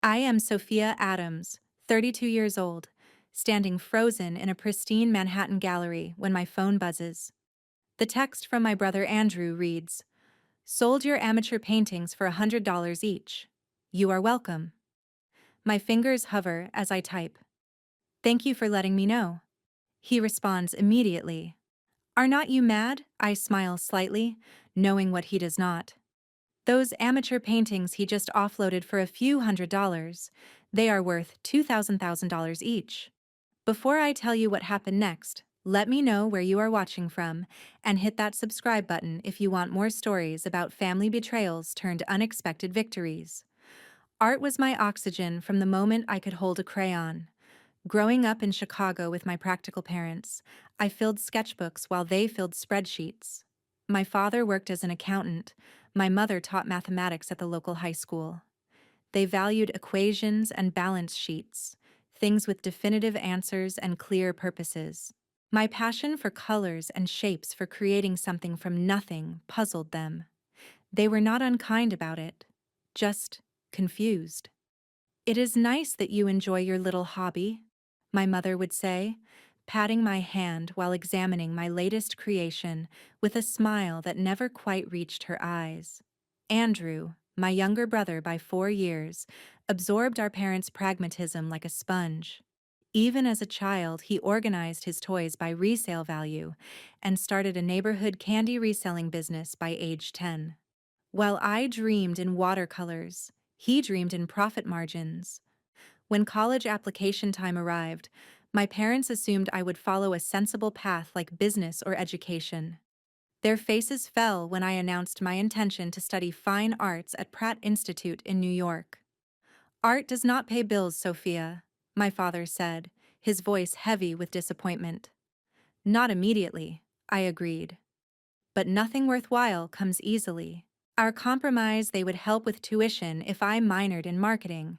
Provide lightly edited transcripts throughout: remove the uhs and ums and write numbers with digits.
I am Sophia Adams, 32 years old, standing frozen in a pristine Manhattan gallery when my phone buzzes. The text from my brother Andrew reads, "Sold your amateur paintings for $100 each. You are welcome." My fingers hover as I type. "Thank you for letting me know." He responds immediately. "Are not you mad?" I smile slightly, knowing what he does not. Those amateur paintings he just offloaded for a few $100s. They are worth $2,000 each. Before I tell you what happened next, let me know where you are watching from and hit that subscribe button if you want more stories about family betrayals turned unexpected victories. Art was my oxygen from the moment I could hold a crayon. Growing up in Chicago with my practical parents, I filled sketchbooks while they filled spreadsheets. My father worked as an accountant. My mother taught mathematics at the local high school. They valued equations and balance sheets, things with definitive answers and clear purposes. My passion for colors and shapes for creating something from nothing puzzled them. They were not unkind about it, just confused. "It is nice that you enjoy your little hobby," my mother would say, patting my hand while examining my latest creation with a smile that never quite reached her eyes. Andrew, my younger brother by 4 years, absorbed our parents' pragmatism like a sponge. Even as a child, he organized his toys by resale value and started a neighborhood candy reselling business by age 10. While I dreamed in watercolors, he dreamed in profit margins. When college application time arrived, my parents assumed I would follow a sensible path like business or education. Their faces fell when I announced my intention to study fine arts at Pratt Institute in New York. "Art does not pay bills, Sophia," my father said, his voice heavy with disappointment. "Not immediately," I agreed. "But nothing worthwhile comes easily." Our compromise: they would help with tuition if I minored in marketing.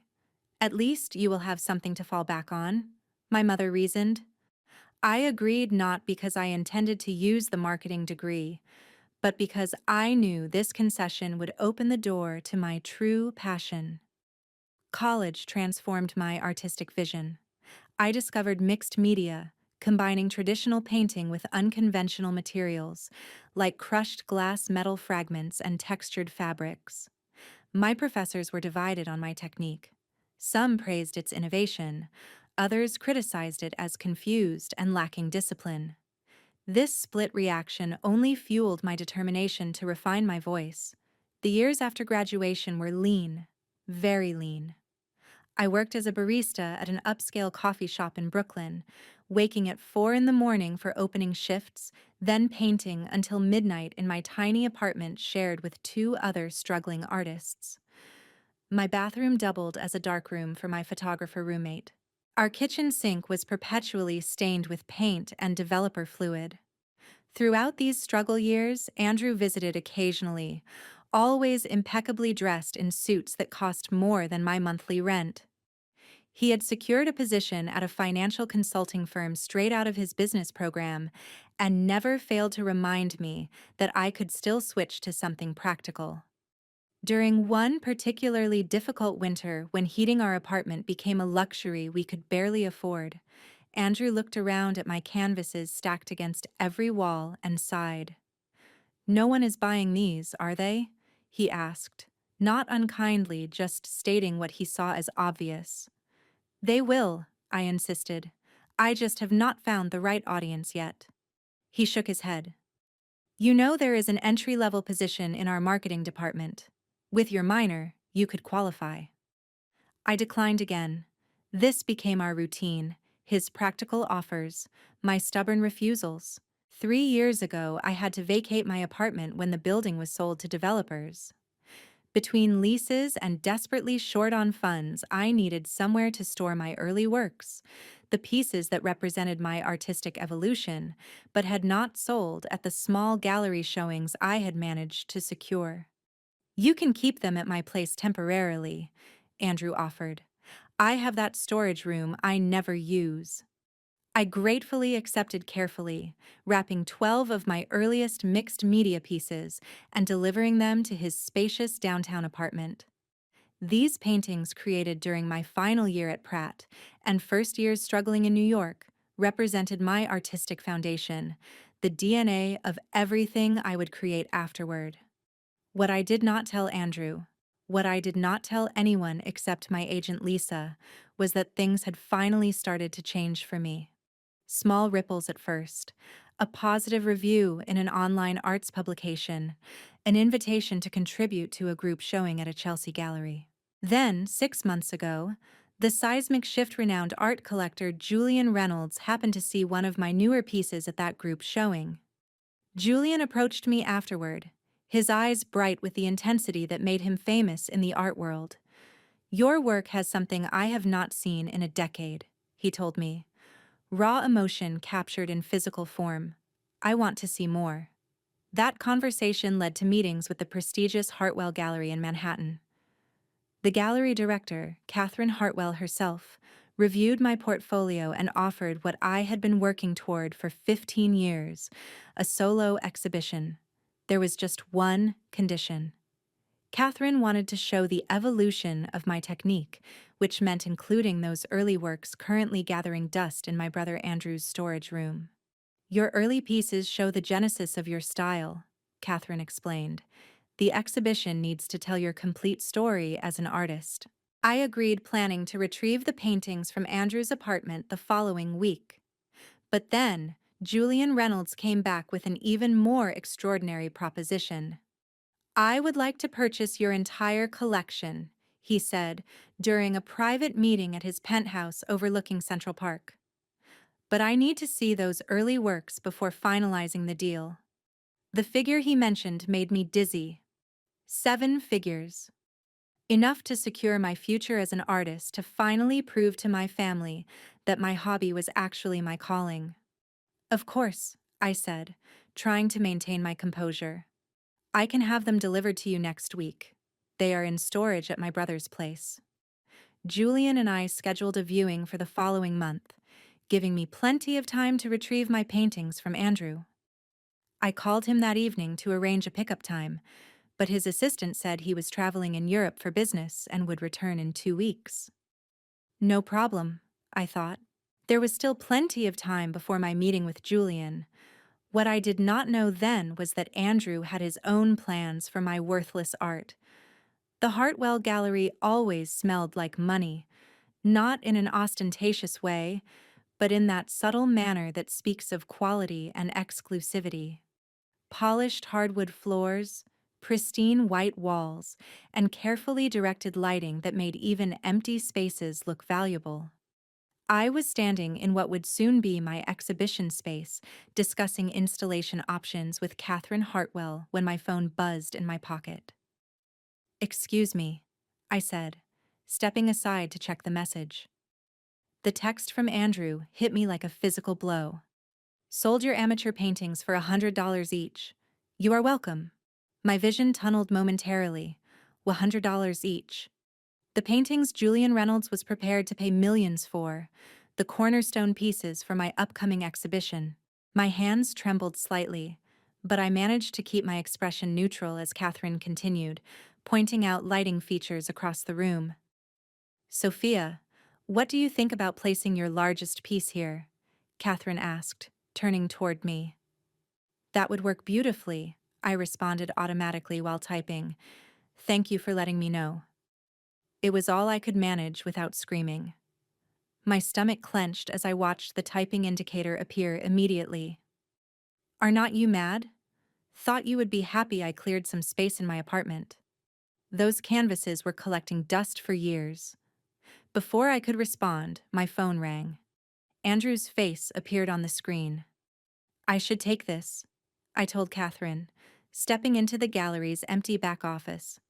"At least you will have something to fall back on," my mother reasoned. I agreed, not because I intended to use the marketing degree, but because I knew this concession would open the door to my true passion. College transformed my artistic vision. I discovered mixed media, combining traditional painting with unconventional materials, like crushed glass metal fragments and textured fabrics. My professors were divided on my technique. Some praised its innovation, others criticized it as confused and lacking discipline. This split reaction only fueled my determination to refine my voice. The years after graduation were lean, very lean. I worked as a barista at an upscale coffee shop in Brooklyn, waking at 4 in the morning for opening shifts, then painting until midnight in my tiny apartment shared with two other struggling artists. My bathroom doubled as a darkroom for my photographer roommate. Our kitchen sink was perpetually stained with paint and developer fluid. Throughout these struggle years, Andrew visited occasionally, always impeccably dressed in suits that cost more than my monthly rent. He had secured a position at a financial consulting firm straight out of his business program and never failed to remind me that I could still switch to something practical. During one particularly difficult winter, when heating our apartment became a luxury we could barely afford, Andrew looked around at my canvases stacked against every wall and sighed. "No one is buying these, are they?" he asked, not unkindly, just stating what he saw as obvious. "They will," I insisted. "I just have not found the right audience yet." He shook his head. "You know, there is an entry-level position in our marketing department. With your minor, you could qualify." I declined again. This became our routine: his practical offers, my stubborn refusals. 3 years ago, I had to vacate my apartment when the building was sold to developers. Between leases and desperately short on funds, I needed somewhere to store my early works, the pieces that represented my artistic evolution, but had not sold at the small gallery showings I had managed to secure. "You can keep them at my place temporarily," Andrew offered. "I have that storage room I never use." I gratefully accepted, carefully, wrapping 12 of my earliest mixed media pieces and delivering them to his spacious downtown apartment. These paintings, created during my final year at Pratt and first years struggling in New York, represented my artistic foundation, the DNA of everything I would create afterward. What I did not tell Andrew, what I did not tell anyone except my agent Lisa, was that things had finally started to change for me. Small ripples at first, a positive review in an online arts publication, an invitation to contribute to a group showing at a Chelsea gallery. Then, 6 months ago, the seismic shift renowned art collector Julian Reynolds happened to see one of my newer pieces at that group showing. Julian approached me afterward, his eyes bright with the intensity that made him famous in the art world. "Your work has something I have not seen in a decade," he told me. "Raw emotion captured in physical form. I want to see more." That conversation led to meetings with the prestigious Hartwell Gallery in Manhattan. The gallery director, Catherine Hartwell herself, reviewed my portfolio and offered what I had been working toward for 15 years, a solo exhibition. There was just one condition. Catherine wanted to show the evolution of my technique, which meant including those early works currently gathering dust in my brother Andrew's storage room. "Your early pieces show the genesis of your style," Catherine explained. "The exhibition needs to tell your complete story as an artist." I agreed, planning to retrieve the paintings from Andrew's apartment the following week. But then, Julian Reynolds came back with an even more extraordinary proposition. "I would like to purchase your entire collection," he said during a private meeting at his penthouse overlooking Central Park. "But I need to see those early works before finalizing the deal." The figure he mentioned made me dizzy. 7 figures. Enough to secure my future as an artist, to finally prove to my family that my hobby was actually my calling. "Of course," I said, trying to maintain my composure. "I can have them delivered to you next week. They are in storage at my brother's place." Julian and I scheduled a viewing for the following month, giving me plenty of time to retrieve my paintings from Andrew. I called him that evening to arrange a pickup time, but his assistant said he was traveling in Europe for business and would return in 2 weeks. No problem, I thought. There was still plenty of time before my meeting with Julian. What I did not know then was that Andrew had his own plans for my worthless art. The Hartwell Gallery always smelled like money, not in an ostentatious way, but in that subtle manner that speaks of quality and exclusivity. Polished hardwood floors, pristine white walls, and carefully directed lighting that made even empty spaces look valuable. I was standing in what would soon be my exhibition space, discussing installation options with Catherine Hartwell when my phone buzzed in my pocket. "Excuse me," I said, stepping aside to check the message. The text from Andrew hit me like a physical blow. "Sold your amateur paintings for $100 each. You are welcome." My vision tunneled momentarily. $100 each. The paintings Julian Reynolds was prepared to pay millions for, the cornerstone pieces for my upcoming exhibition. My hands trembled slightly, but I managed to keep my expression neutral as Catherine continued, pointing out lighting features across the room. "Sophia, what do you think about placing your largest piece here?" Catherine asked, turning toward me. "That would work beautifully," I responded automatically while typing. "Thank you for letting me know." It was all I could manage without screaming. My stomach clenched as I watched the typing indicator appear immediately. "Are not you mad? Thought you would be happy I cleared some space in my apartment." Those canvases were collecting dust for years. Before I could respond, my phone rang. Andrew's face appeared on the screen. "I should take this," I told Catherine, stepping into the gallery's empty back office.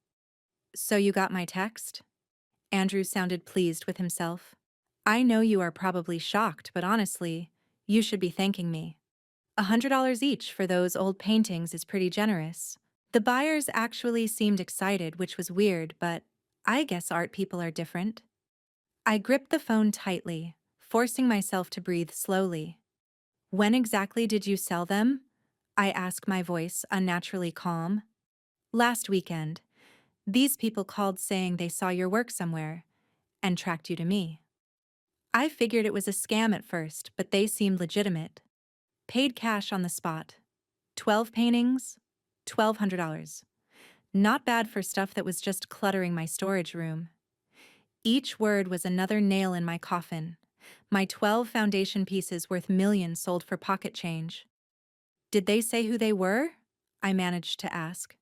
"So you got my text?" Andrew sounded pleased with himself. "I know you are probably shocked, but honestly, you should be thanking me. $100 each for those old paintings is pretty generous." The buyers actually seemed excited, which was weird, but I guess art people are different. I gripped the phone tightly, forcing myself to breathe slowly. "When exactly did you sell them?" I asked, my voice unnaturally calm. "Last weekend. These people called saying they saw your work somewhere and tracked you to me. I figured it was a scam at first, but they seemed legitimate. Paid cash on the spot. 12 paintings, $1,200. Not bad for stuff that was just cluttering my storage room. Each word was another nail in my coffin. My 12 foundation pieces worth millions sold for pocket change. Did they say who they were? I managed to ask.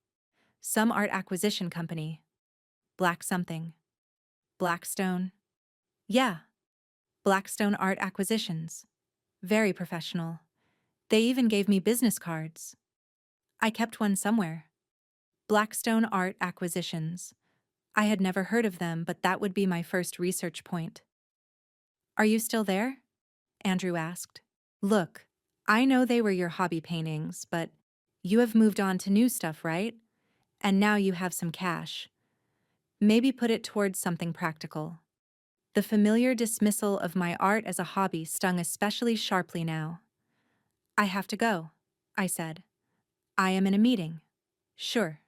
Some art acquisition company. Black something. Blackstone? Yeah, Blackstone Art Acquisitions. Very professional. They even gave me business cards. I kept one somewhere. Blackstone Art Acquisitions. I had never heard of them, but that would be my first research point. Are you still there? Andrew asked. Look, I know they were your hobby paintings, but you have moved on to new stuff, right? And now you have some cash. Maybe put it towards something practical. The familiar dismissal of my art as a hobby stung especially sharply now. I have to go, I said. I am in a meeting. Sure.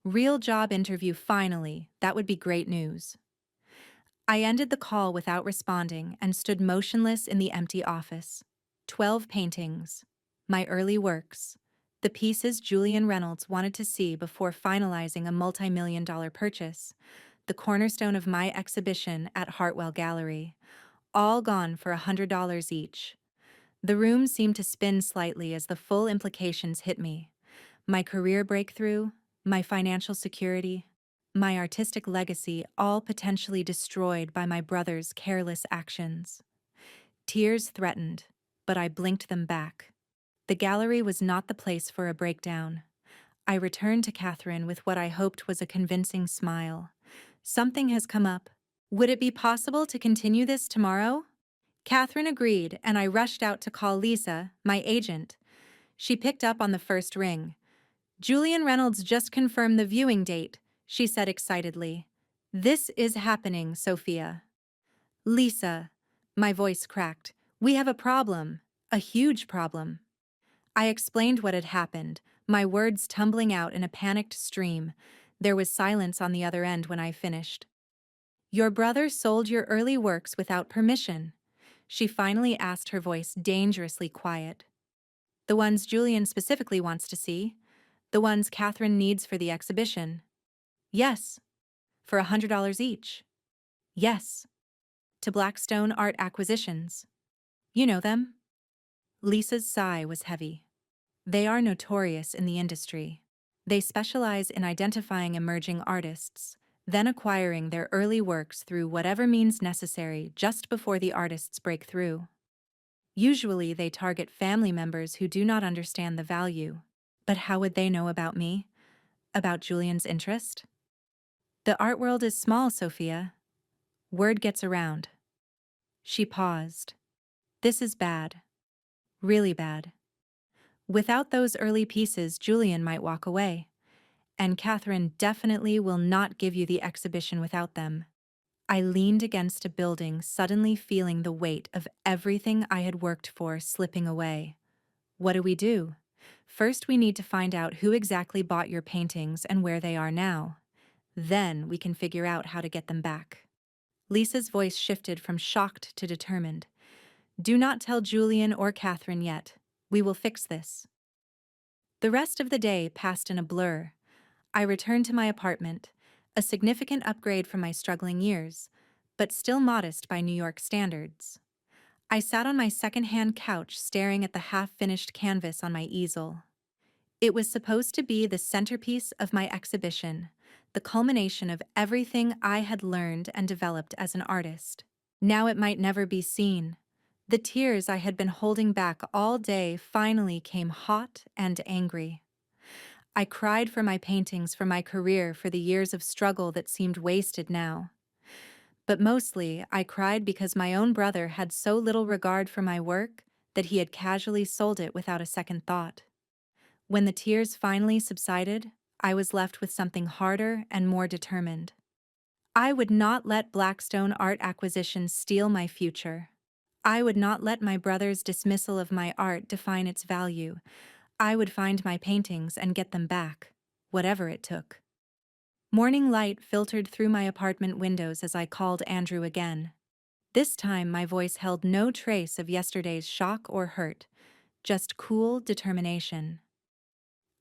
Real job interview finally, that would be great news. I ended the call without responding and stood motionless in the empty office. 12 paintings. My early works. The pieces Julian Reynolds wanted to see before finalizing a multi-million-dollar purchase. The cornerstone of my exhibition at Hartwell Gallery. All gone for $100 each. The room seemed to spin slightly as the full implications hit me. My career breakthrough, my financial security, my artistic legacy all potentially destroyed by my brother's careless actions. Tears threatened, but I blinked them back. The gallery was not the place for a breakdown. I returned to Catherine with what I hoped was a convincing smile. Something has come up. Would it be possible to continue this tomorrow? Catherine agreed, and I rushed out to call Lisa, my agent. She picked up on the first ring. Julian Reynolds just confirmed the viewing date, she said excitedly. This is happening, Sophia. Lisa, my voice cracked. We have a problem. A huge problem. I explained what had happened, my words tumbling out in a panicked stream. There was silence on the other end when I finished. Your brother sold your early works without permission, she finally asked, her voice dangerously quiet. The ones Julian specifically wants to see? The ones Catherine needs for the exhibition? Yes. For $100 each? Yes. To Blackstone Art Acquisitions. You know them? Lisa's sigh was heavy. They are notorious in the industry. They specialize in identifying emerging artists, then acquiring their early works through whatever means necessary just before the artists break through. Usually they target family members who do not understand the value. But how would they know about me? About Julian's interest? The art world is small, Sophia. Word gets around. She paused. This is bad. Really bad. Without those early pieces, Julian might walk away. And Catherine definitely will not give you the exhibition without them. I leaned against a building, suddenly feeling the weight of everything I had worked for slipping away. What do we do? First, we need to find out who exactly bought your paintings and where they are now. Then we can figure out how to get them back. Lisa's voice shifted from shocked to determined. Do not tell Julian or Catherine yet. We will fix this. The rest of the day passed in a blur. I returned to my apartment, a significant upgrade from my struggling years, but still modest by New York standards. I sat on my second-hand couch staring at the half-finished canvas on my easel. It was supposed to be the centerpiece of my exhibition, the culmination of everything I had learned and developed as an artist. Now it might never be seen. The tears I had been holding back all day finally came hot and angry. I cried for my paintings, for my career, for the years of struggle that seemed wasted now. But mostly, I cried because my own brother had so little regard for my work that he had casually sold it without a second thought. When the tears finally subsided, I was left with something harder and more determined. I would not let Blackstone Art Acquisitions steal my future. I would not let my brother's dismissal of my art define its value. I would find my paintings and get them back, whatever it took. Morning light filtered through my apartment windows as I called Andrew again. This time, my voice held no trace of yesterday's shock or hurt, just cool determination.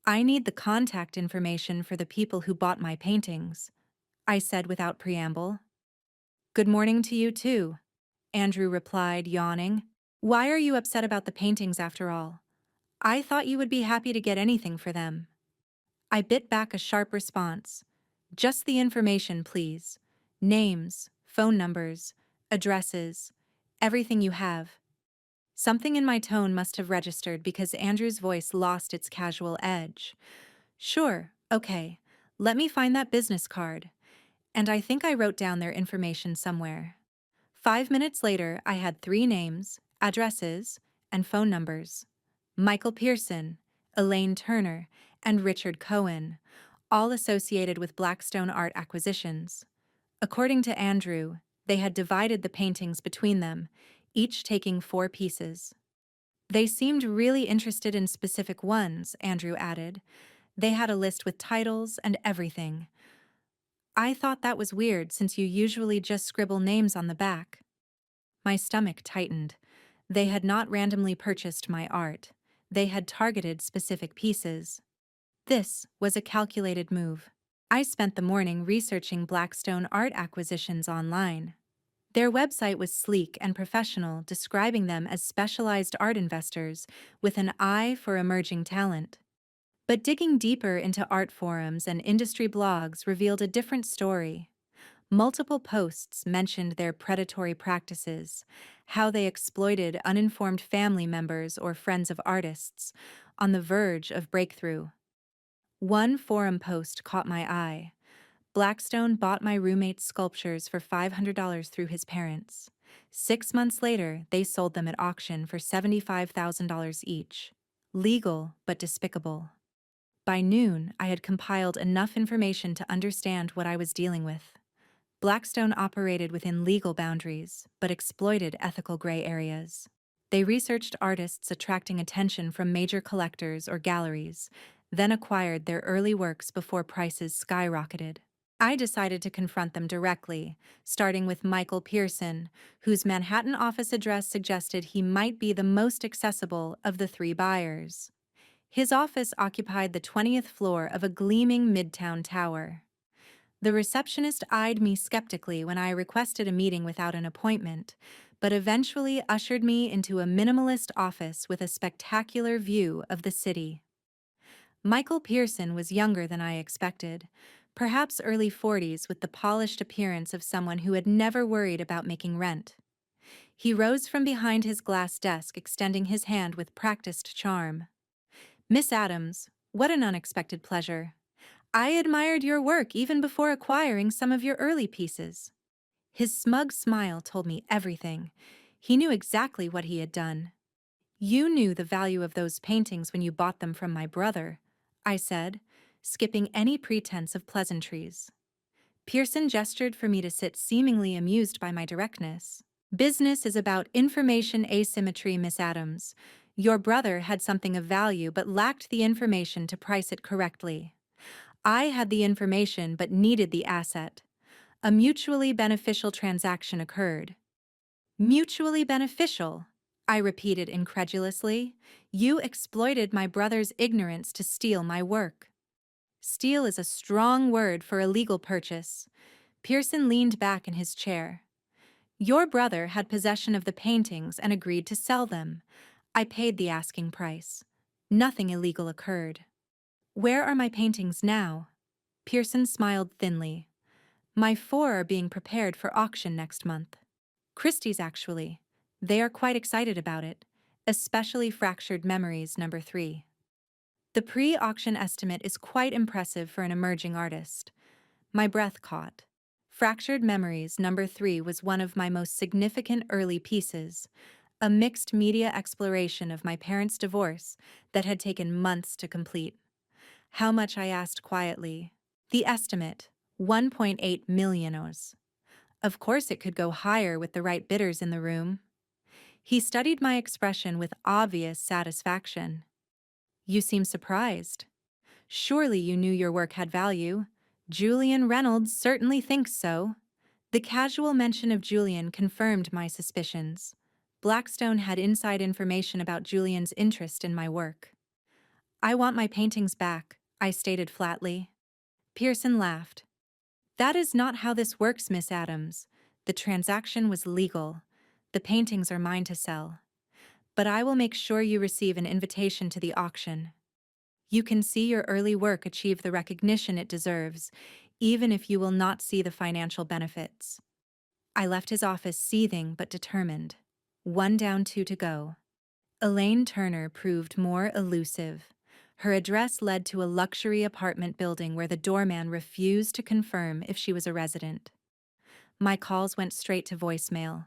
I need the contact information for the people who bought my paintings, I said without preamble. Good morning to you, too, Andrew replied, yawning. Why are you upset about the paintings after all? I thought you would be happy to get anything for them. I bit back a sharp response. Just the information, please. Names, phone numbers, addresses, everything you have. Something in my tone must have registered because Andrew's voice lost its casual edge. Sure, okay. Let me find that business card. And I think I wrote down their information somewhere. 5 minutes later, I had 3 names, addresses, and phone numbers. Michael Pearson, Elaine Turner, and Richard Cohen, all associated with Blackstone Art Acquisitions. According to Andrew, they had divided the paintings between them, each taking 4 pieces. They seemed really interested in specific ones, Andrew added. They had a list with titles and everything. I thought that was weird since you usually just scribble names on the back. My stomach tightened. They had not randomly purchased my art. They had targeted specific pieces. This was a calculated move. I spent the morning researching Blackstone Art Acquisitions online. Their website was sleek and professional, describing them as specialized art investors with an eye for emerging talent. But digging deeper into art forums and industry blogs revealed a different story. Multiple posts mentioned their predatory practices, how they exploited uninformed family members or friends of artists, on the verge of breakthrough. One forum post caught my eye. Blackstone bought my roommate's sculptures for $500 through his parents. 6 months later, they sold them at auction for $75,000 each. Legal, but despicable. By noon, I had compiled enough information to understand what I was dealing with. Blackstone operated within legal boundaries, but exploited ethical gray areas. They researched artists attracting attention from major collectors or galleries, then acquired their early works before prices skyrocketed. I decided to confront them directly, starting with Michael Pearson, whose Manhattan office address suggested he might be the most accessible of the 3 buyers. His office occupied the 20th floor of a gleaming midtown tower. The receptionist eyed me skeptically when I requested a meeting without an appointment, but eventually ushered me into a minimalist office with a spectacular view of the city. Michael Pearson was younger than I expected, perhaps early 40s, with the polished appearance of someone who had never worried about making rent. He rose from behind his glass desk, extending his hand with practiced charm. Miss Adams, what an unexpected pleasure. I admired your work even before acquiring some of your early pieces. His smug smile told me everything. He knew exactly what he had done. You knew the value of those paintings when you bought them from my brother, I said, skipping any pretense of pleasantries. Pearson gestured for me to sit, seemingly amused by my directness. Business is about information asymmetry, Miss Adams. Your brother had something of value but lacked the information to price it correctly. I had the information but needed the asset. A mutually beneficial transaction occurred. Mutually beneficial? I repeated incredulously. You exploited my brother's ignorance to steal my work. Steal is a strong word for a legal purchase. Pearson leaned back in his chair. Your brother had possession of the paintings and agreed to sell them. I paid the asking price. Nothing illegal occurred. Where are my paintings now? Pearson smiled thinly. My 4 are being prepared for auction next month. Christie's, actually. They are quite excited about it, especially Fractured Memories No. 3. The pre-auction estimate is quite impressive for an emerging artist. My breath caught. Fractured Memories No. 3 was one of my most significant early pieces, a mixed media exploration of my parents' divorce that had taken months to complete. How much, I asked quietly. The estimate, 1.8 million. Of course it could go higher with the right bidders in the room. He studied my expression with obvious satisfaction. You seem surprised. Surely you knew your work had value. Julian Reynolds certainly thinks so. The casual mention of Julian confirmed my suspicions. Blackstone had inside information about Julian's interest in my work. I want my paintings back, I stated flatly. Pearson laughed. That is not how this works, Miss Adams. The transaction was legal. The paintings are mine to sell. But I will make sure you receive an invitation to the auction. You can see your early work achieve the recognition it deserves, even if you will not see the financial benefits. I left his office seething but determined. One down, two to go. Elaine Turner proved more elusive. Her address led to a luxury apartment building where the doorman refused to confirm if she was a resident. My calls went straight to voicemail.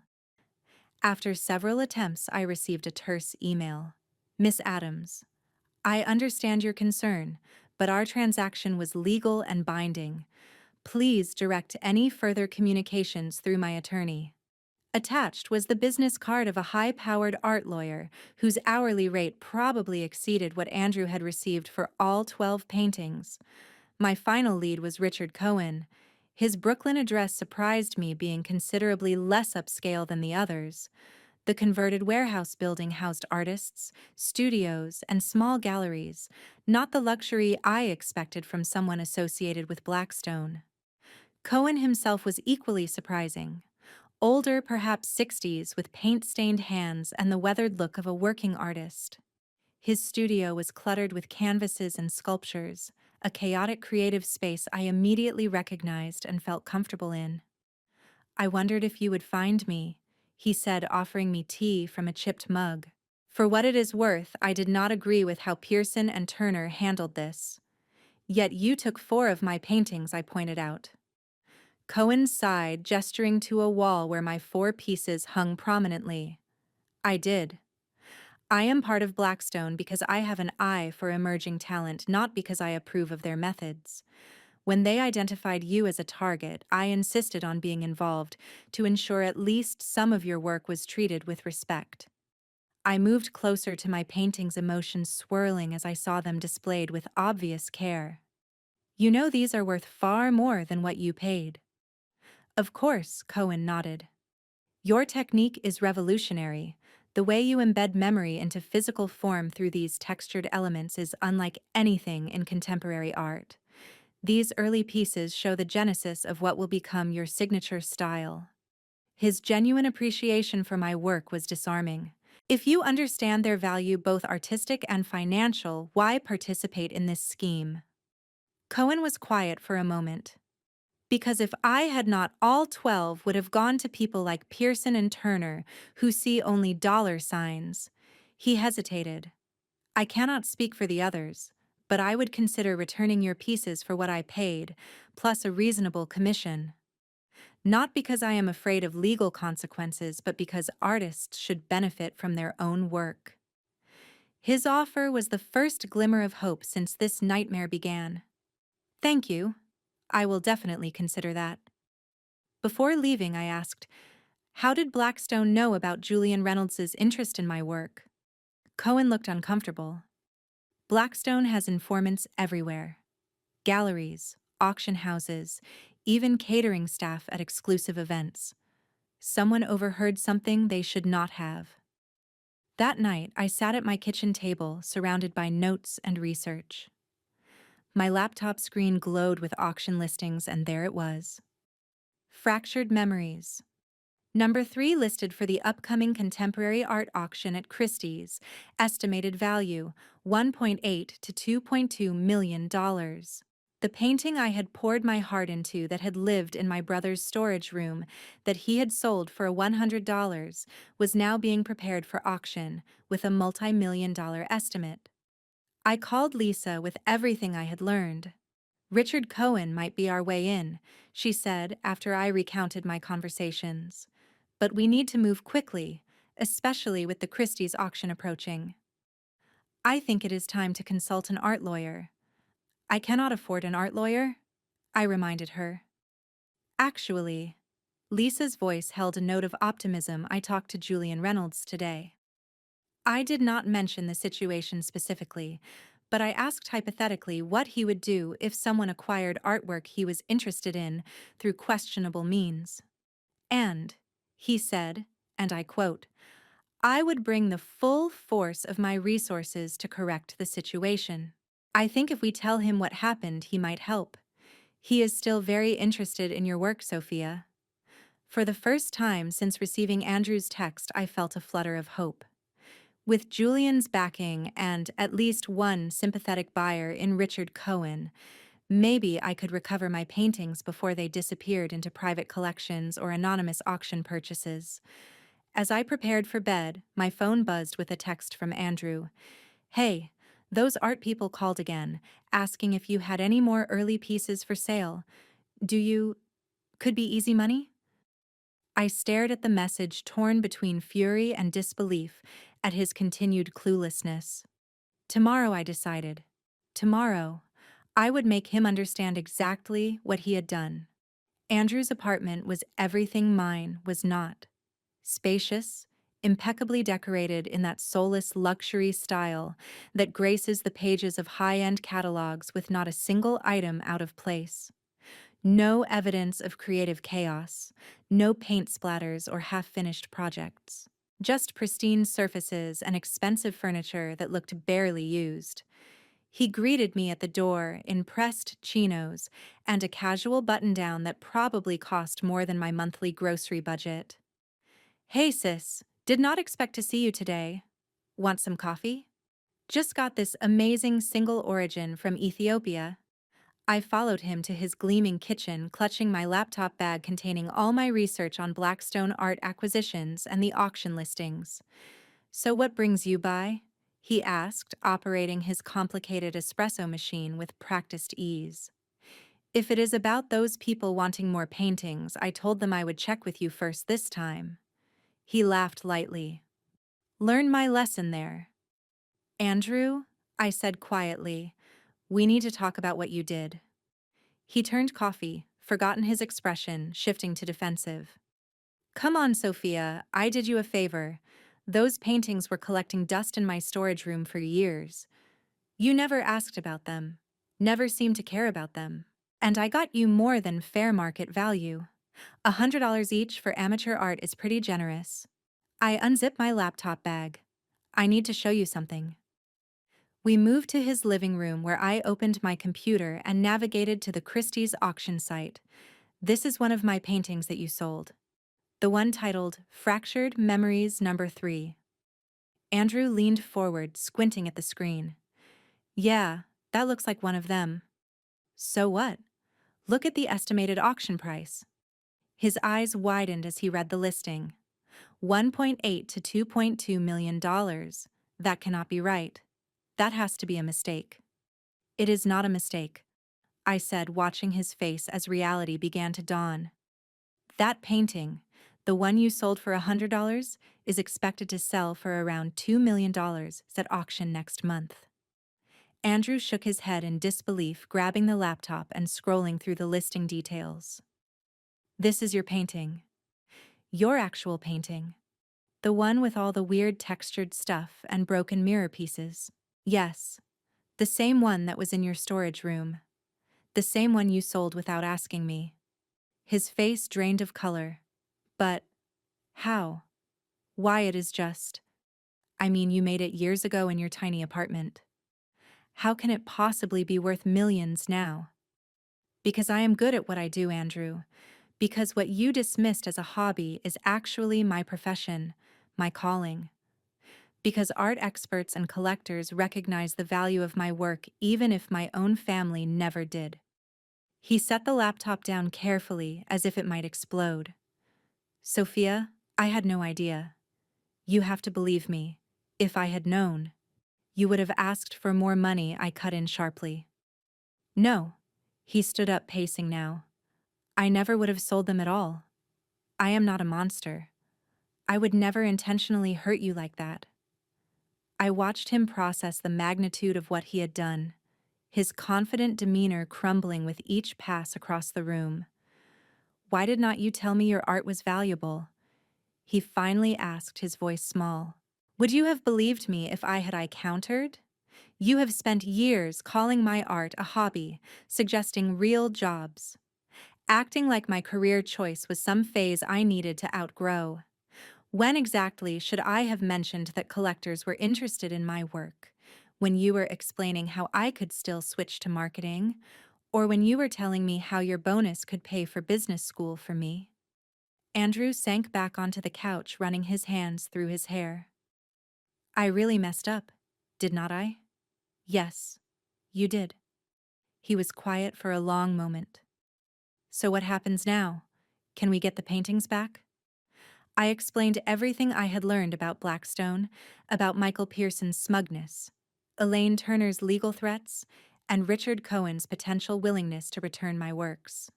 After several attempts, I received a terse email. Miss Adams, I understand your concern, but our transaction was legal and binding. Please direct any further communications through my attorney. Attached was the business card of a high-powered art lawyer whose hourly rate probably exceeded what Andrew had received for all 12 paintings. My final lead was Richard Cohen. His Brooklyn address surprised me, being considerably less upscale than the others. The converted warehouse building housed artists, studios, and small galleries, not the luxury I expected from someone associated with Blackstone. Cohen himself was equally surprising. Older, perhaps 60s, with paint-stained hands and the weathered look of a working artist. His studio was cluttered with canvases and sculptures, a chaotic creative space I immediately recognized and felt comfortable in. I wondered if you would find me, he said, offering me tea from a chipped mug. For what it is worth, I did not agree with how Pearson and Turner handled this. Yet you took 4 of my paintings, I pointed out. Cohen sighed, gesturing to a wall where my 4 pieces hung prominently. I did. I am part of Blackstone because I have an eye for emerging talent, not because I approve of their methods. When they identified you as a target, I insisted on being involved to ensure at least some of your work was treated with respect. I moved closer to my paintings, emotions swirling as I saw them displayed with obvious care. You know these are worth far more than what you paid. Of course, Cohen nodded. Your technique is revolutionary. The way you embed memory into physical form through these textured elements is unlike anything in contemporary art. These early pieces show the genesis of what will become your signature style. His genuine appreciation for my work was disarming. If you understand their value, both artistic and financial, why participate in this scheme? Cohen was quiet for a moment. Because if I had not, all 12 would have gone to people like Pearson and Turner, who see only dollar signs. He hesitated. I cannot speak for the others, but I would consider returning your pieces for what I paid, plus a reasonable commission. Not because I am afraid of legal consequences, but because artists should benefit from their own work. His offer was the first glimmer of hope since this nightmare began. Thank you. I will definitely consider that. Before leaving, I asked, how did Blackstone know about Julian Reynolds's interest in my work? Cohen looked uncomfortable. Blackstone has informants everywhere. Galleries, auction houses, even catering staff at exclusive events. Someone overheard something they should not have. That night, I sat at my kitchen table, surrounded by notes and research. My laptop screen glowed with auction listings, and there it was. Fractured Memories. Number 3 listed for the upcoming contemporary art auction at Christie's. Estimated value, $1.8 to $2.2 million. The painting I had poured my heart into, that had lived in my brother's storage room, that he had sold for $100, was now being prepared for auction, with a multi-million-dollar estimate. I called Lisa with everything I had learned. Richard Cohen might be our way in, she said after I recounted my conversations. But we need to move quickly, especially with the Christie's auction approaching. I think it is time to consult an art lawyer. I cannot afford an art lawyer, I reminded her. Actually, Lisa's voice held a note of optimism. I talked to Julian Reynolds today. I did not mention the situation specifically, but I asked hypothetically what he would do if someone acquired artwork he was interested in through questionable means. And, he said, and I quote, I would bring the full force of my resources to correct the situation. I think if we tell him what happened, he might help. He is still very interested in your work, Sophia. For the first time since receiving Andrew's text, I felt a flutter of hope. With Julian's backing and at least one sympathetic buyer in Richard Cohen, maybe I could recover my paintings before they disappeared into private collections or anonymous auction purchases. As I prepared for bed, my phone buzzed with a text from Andrew. Hey, those art people called again, asking if you had any more early pieces for sale. Do you... could be easy money? I stared at the message, torn between fury and disbelief at his continued cluelessness. Tomorrow, I decided. Tomorrow, I would make him understand exactly what he had done. Andrew's apartment was everything mine was not. Spacious, impeccably decorated in that soulless luxury style that graces the pages of high-end catalogs with not a single item out of place. No evidence of creative chaos, no paint splatters or half-finished projects. Just pristine surfaces and expensive furniture that looked barely used. He greeted me at the door in pressed chinos and a casual button-down that probably cost more than my monthly grocery budget. Hey sis, did not expect to see you today. Want some coffee? Just got this amazing single origin from Ethiopia. I followed him to his gleaming kitchen, clutching my laptop bag containing all my research on Blackstone art acquisitions and the auction listings. So what brings you by? He asked, operating his complicated espresso machine with practiced ease. If it is about those people wanting more paintings, I told them I would check with you first this time. He laughed lightly. Learn my lesson there. Andrew, I said quietly, we need to talk about what you did. He turned coffee, forgotten his expression, shifting to defensive. Come on, Sophia, I did you a favor. Those paintings were collecting dust in my storage room for years. You never asked about them, never seemed to care about them. And I got you more than fair market value. $100 each for amateur art is pretty generous. I unzipped my laptop bag. I need to show you something. We moved to his living room where I opened my computer and navigated to the Christie's auction site. This is one of my paintings that you sold. The one titled Fractured Memories Number 3. Andrew leaned forward, squinting at the screen. Yeah, that looks like one of them. So what? Look at the estimated auction price. His eyes widened as he read the listing. $1.8 to $2.2 million. That cannot be right. That has to be a mistake. It is not a mistake, I said, watching his face as reality began to dawn. That painting, the one you sold for $100, is expected to sell for around $2 million at auction next month. Andrew shook his head in disbelief, grabbing the laptop and scrolling through the listing details. This is your painting. Your actual painting. The one with all the weird textured stuff and broken mirror pieces. Yes, the same one that was in your storage room. The same one you sold without asking me. His face drained of color. But how? Why, it is just... I mean, you made it years ago in your tiny apartment. How can it possibly be worth millions now? Because I am good at what I do, Andrew. Because what you dismissed as a hobby is actually my profession, my calling. Because art experts and collectors recognize the value of my work even if my own family never did. He set the laptop down carefully as if it might explode. Sophia, I had no idea. You have to believe me. If I had known, you would have asked for more money, I cut in sharply. No. He stood up, pacing now. I never would have sold them at all. I am not a monster. I would never intentionally hurt you like that. I watched him process the magnitude of what he had done, his confident demeanor crumbling with each pass across the room. Why did not you tell me your art was valuable? He finally asked, his voice small. Would you have believed me if I countered? You have spent years calling my art a hobby, suggesting real jobs, acting like my career choice was some phase I needed to outgrow. When exactly should I have mentioned that collectors were interested in my work? When you were explaining how I could still switch to marketing? Or when you were telling me how your bonus could pay for business school for me? Andrew sank back onto the couch, running his hands through his hair. I really messed up, did not I? Yes, you did. He was quiet for a long moment. So what happens now? Can we get the paintings back? I explained everything I had learned about Blackstone, about Michael Pearson's smugness, Elaine Turner's legal threats, and Richard Cohen's potential willingness to return my works.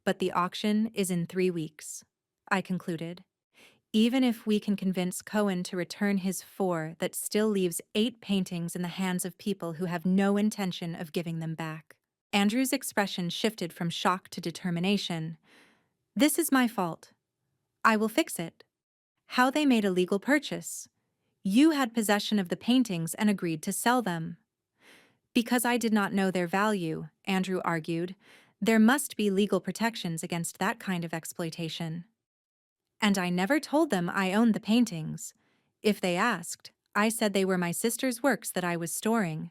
But the auction is in 3 weeks, I concluded. Even if we can convince Cohen to return his 4, that still leaves 8 paintings in the hands of people who have no intention of giving them back. Andrew's expression shifted from shock to determination. This is my fault. I will fix it. How they made a legal purchase. You had possession of the paintings and agreed to sell them. Because I did not know their value, Andrew argued, there must be legal protections against that kind of exploitation. And I never told them I owned the paintings. If they asked, I said they were my sister's works that I was storing.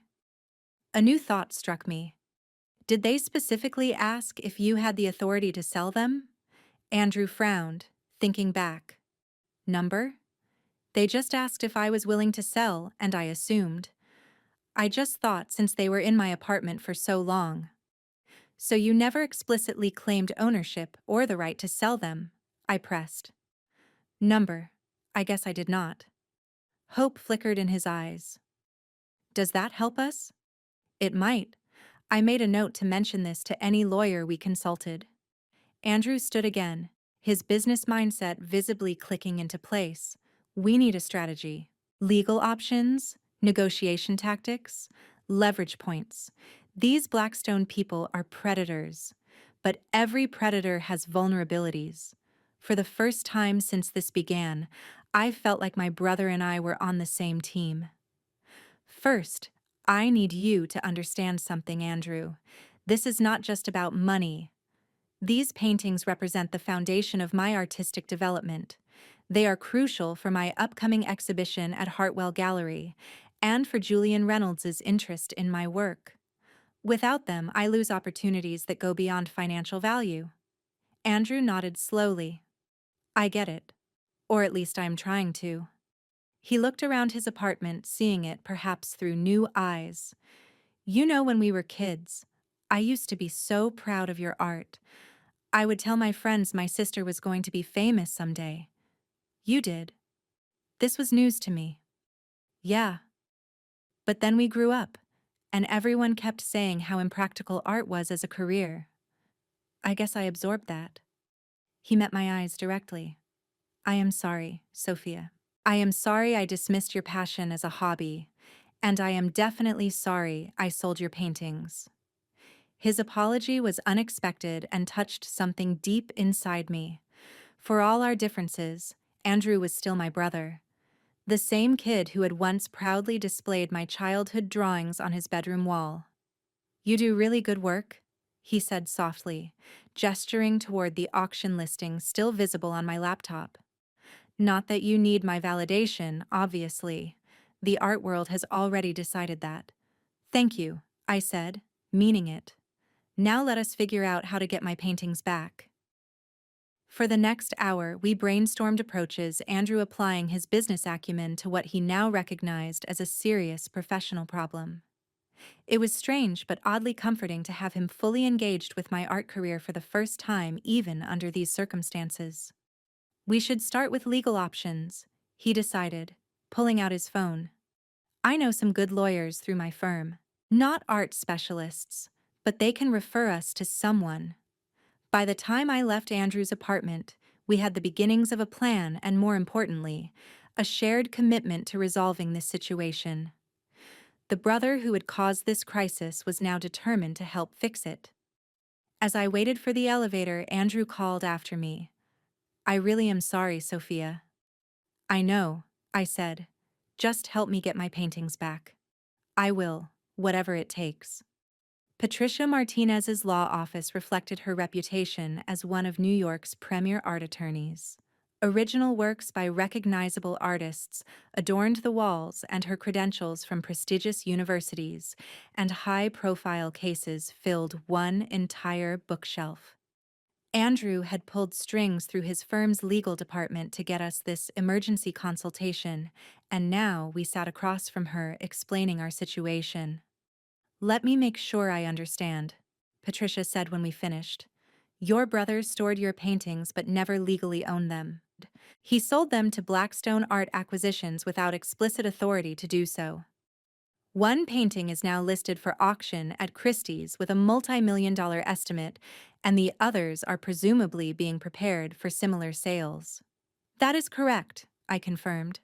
A new thought struck me. Did they specifically ask if you had the authority to sell them? Andrew frowned, thinking back. Number? They just asked if I was willing to sell, and I assumed. I just thought since they were in my apartment for so long. So you never explicitly claimed ownership or the right to sell them, I pressed. Number. I guess I did not. Hope flickered in his eyes. Does that help us? It might. I made a note to mention this to any lawyer we consulted. Andrew stood again, his business mindset visibly clicking into place. We need a strategy. Legal options, negotiation tactics, leverage points. These Blackstone people are predators, but every predator has vulnerabilities. For the first time since this began, I felt like my brother and I were on the same team. First, I need you to understand something, Andrew. This is not just about money. These paintings represent the foundation of my artistic development. They are crucial for my upcoming exhibition at Hartwell Gallery and for Julian Reynolds's interest in my work. Without them, I lose opportunities that go beyond financial value. Andrew nodded slowly. I get it. Or at least I am trying to. He looked around his apartment, seeing it perhaps through new eyes. You know, when we were kids, I used to be so proud of your art. I would tell my friends my sister was going to be famous someday. You did. This was news to me. Yeah. But then we grew up, and everyone kept saying how impractical art was as a career. I guess I absorbed that. He met my eyes directly. I am sorry, Sophia. I am sorry I dismissed your passion as a hobby, and I am definitely sorry I sold your paintings. His apology was unexpected and touched something deep inside me. For all our differences, Andrew was still my brother. The same kid who had once proudly displayed my childhood drawings on his bedroom wall. You do really good work, he said softly, gesturing toward the auction listing still visible on my laptop. Not that you need my validation, obviously. The art world has already decided that. Thank you, I said, meaning it. Now let us figure out how to get my paintings back. For the next hour, we brainstormed approaches, Andrew applying his business acumen to what he now recognized as a serious professional problem. It was strange but oddly comforting to have him fully engaged with my art career for the first time, even under these circumstances. We should start with legal options, he decided, pulling out his phone. I know some good lawyers through my firm. Not art specialists, but they can refer us to someone. By the time I left Andrew's apartment, we had the beginnings of a plan and, more importantly, a shared commitment to resolving this situation. The brother who had caused this crisis was now determined to help fix it. As I waited for the elevator, Andrew called after me. I really am sorry, Sophia. I know, I said. Just help me get my paintings back. I will, whatever it takes. Patricia Martinez's law office reflected her reputation as one of New York's premier art attorneys. Original works by recognizable artists adorned the walls, and her credentials from prestigious universities and high-profile cases filled one entire bookshelf. Andrew had pulled strings through his firm's legal department to get us this emergency consultation, and now we sat across from her explaining our situation. "Let me make sure I understand," Patricia said when we finished. "Your brother stored your paintings but never legally owned them. He sold them to Blackstone Art Acquisitions without explicit authority to do so. One painting is now listed for auction at Christie's with a multi-million-dollar estimate, and the others are presumably being prepared for similar sales." "That is correct," I confirmed.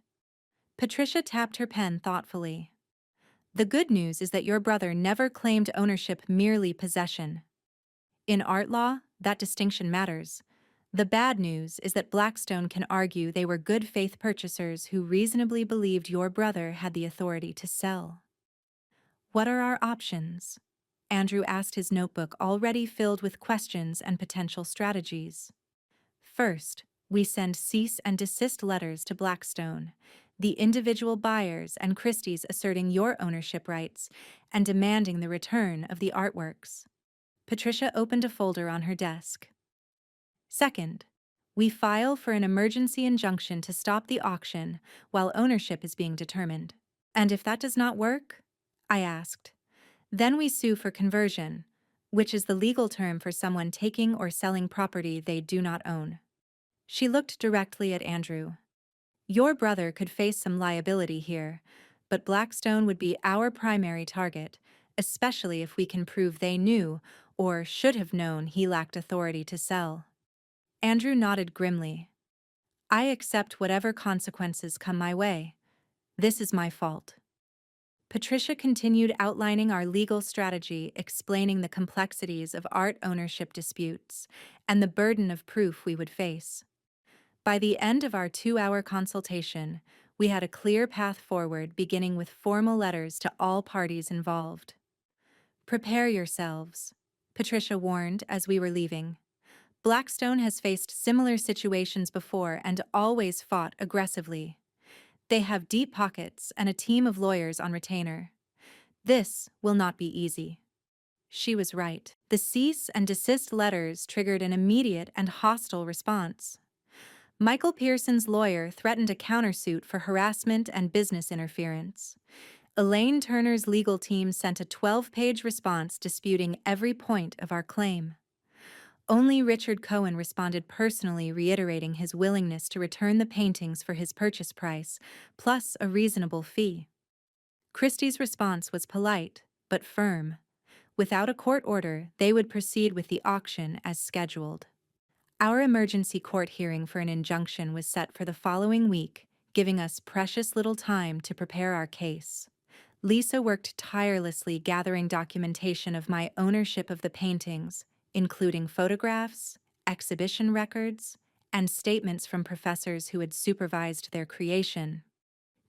Patricia tapped her pen thoughtfully. "The good news is that your brother never claimed ownership, merely possession. In art law, that distinction matters. The bad news is that Blackstone can argue they were good faith purchasers who reasonably believed your brother had the authority to sell." "What are our options?" Andrew asked, his notebook already filled with questions and potential strategies. "First, we send cease and desist letters to Blackstone, the individual buyers and Christie's asserting your ownership rights and demanding the return of the artworks." Patricia opened a folder on her desk. "Second, we file for an emergency injunction to stop the auction while ownership is being determined." "And if that does not work?" I asked. "Then we sue for conversion, which is the legal term for someone taking or selling property they do not own." She looked directly at Andrew. "Your brother could face some liability here, but Blackstone would be our primary target, especially if we can prove they knew, or should have known, he lacked authority to sell." Andrew nodded grimly. "I accept whatever consequences come my way. This is my fault." Patricia continued outlining our legal strategy, explaining the complexities of art ownership disputes and the burden of proof we would face. By the end of our 2-hour consultation, we had a clear path forward, beginning with formal letters to all parties involved. "Prepare yourselves," Patricia warned as we were leaving. "Blackstone has faced similar situations before and always fought aggressively. They have deep pockets and a team of lawyers on retainer. This will not be easy." She was right. The cease and desist letters triggered an immediate and hostile response. Michael Pearson's lawyer threatened a countersuit for harassment and business interference. Elaine Turner's legal team sent a 12-page response disputing every point of our claim. Only Richard Cohen responded personally, reiterating his willingness to return the paintings for his purchase price, plus a reasonable fee. Christie's response was polite, but firm. Without a court order, they would proceed with the auction as scheduled. Our emergency court hearing for an injunction was set for the following week, giving us precious little time to prepare our case. Lisa worked tirelessly gathering documentation of my ownership of the paintings, including photographs, exhibition records, and statements from professors who had supervised their creation.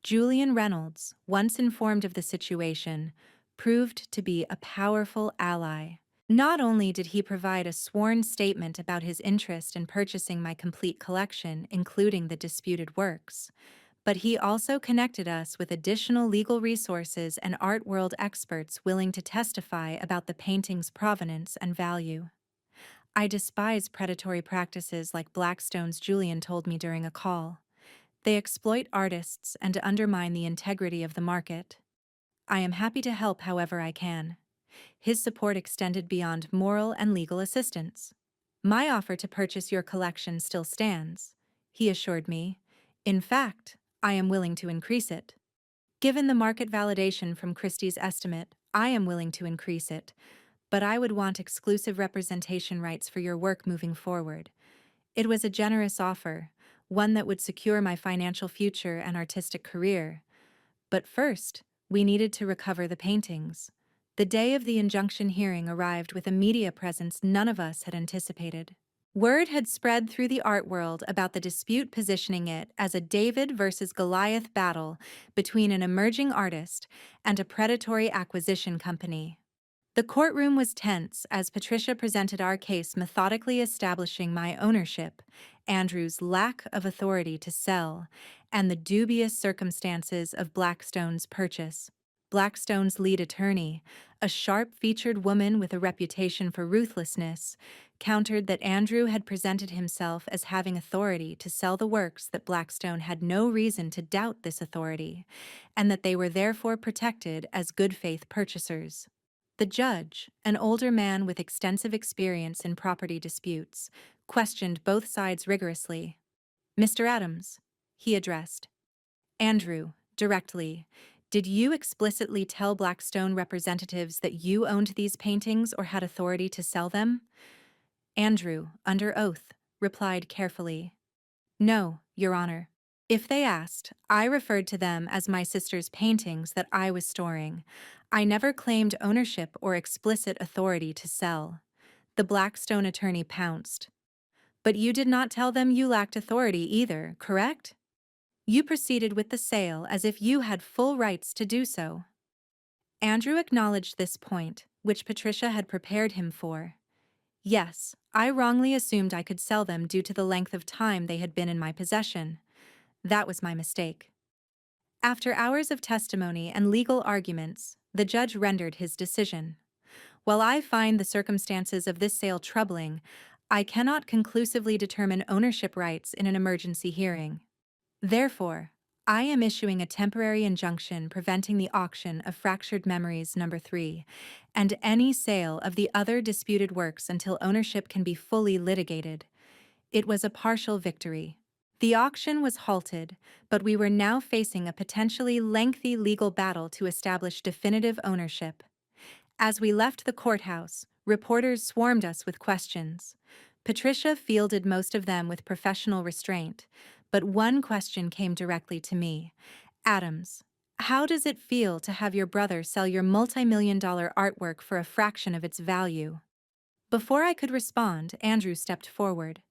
Julian Reynolds, once informed of the situation, proved to be a powerful ally. Not only did he provide a sworn statement about his interest in purchasing my complete collection, including the disputed works, but he also connected us with additional legal resources and art world experts willing to testify about the painting's provenance and value. "I despise predatory practices like Blackstone's," Julian told me during a call. "They exploit artists and undermine the integrity of the market. I am happy to help however I can." His support extended beyond moral and legal assistance. "My offer to purchase your collection still stands," he assured me. "In fact, I am willing to increase it. Given the market validation from Christie's estimate, I am willing to increase it, but I would want exclusive representation rights for your work moving forward." It was a generous offer, one that would secure my financial future and artistic career. But first, we needed to recover the paintings. The day of the injunction hearing arrived with a media presence none of us had anticipated. Word had spread through the art world about the dispute, positioning it as a David versus Goliath battle between an emerging artist and a predatory acquisition company. The courtroom was tense as Patricia presented our case, methodically establishing my ownership, Andrew's lack of authority to sell, and the dubious circumstances of Blackstone's purchase. Blackstone's lead attorney, a sharp-featured woman with a reputation for ruthlessness, countered that Andrew had presented himself as having authority to sell the works, that Blackstone had no reason to doubt this authority, and that they were therefore protected as good-faith purchasers. The judge, an older man with extensive experience in property disputes, questioned both sides rigorously. "Mr. Adams," he addressed Andrew directly, "did you explicitly tell Blackstone representatives that you owned these paintings or had authority to sell them?" Andrew, under oath, replied carefully, "No, Your Honor. If they asked, I referred to them as my sister's paintings that I was storing. I never claimed ownership or explicit authority to sell." The Blackstone attorney pounced. "But you did not tell them you lacked authority either, correct? You proceeded with the sale as if you had full rights to do so." Andrew acknowledged this point, which Patricia had prepared him for. "Yes, I wrongly assumed I could sell them due to the length of time they had been in my possession. That was my mistake." After hours of testimony and legal arguments, the judge rendered his decision. "While I find the circumstances of this sale troubling, I cannot conclusively determine ownership rights in an emergency hearing. Therefore, I am issuing a temporary injunction preventing the auction of Fractured Memories No. 3 and any sale of the other disputed works until ownership can be fully litigated." It was a partial victory. The auction was halted, but we were now facing a potentially lengthy legal battle to establish definitive ownership. As we left the courthouse, reporters swarmed us with questions. Patricia fielded most of them with professional restraint, but one question came directly to me. "Adams, how does it feel to have your brother sell your multi-million-dollar artwork for a fraction of its value?" Before I could respond, Andrew stepped forward.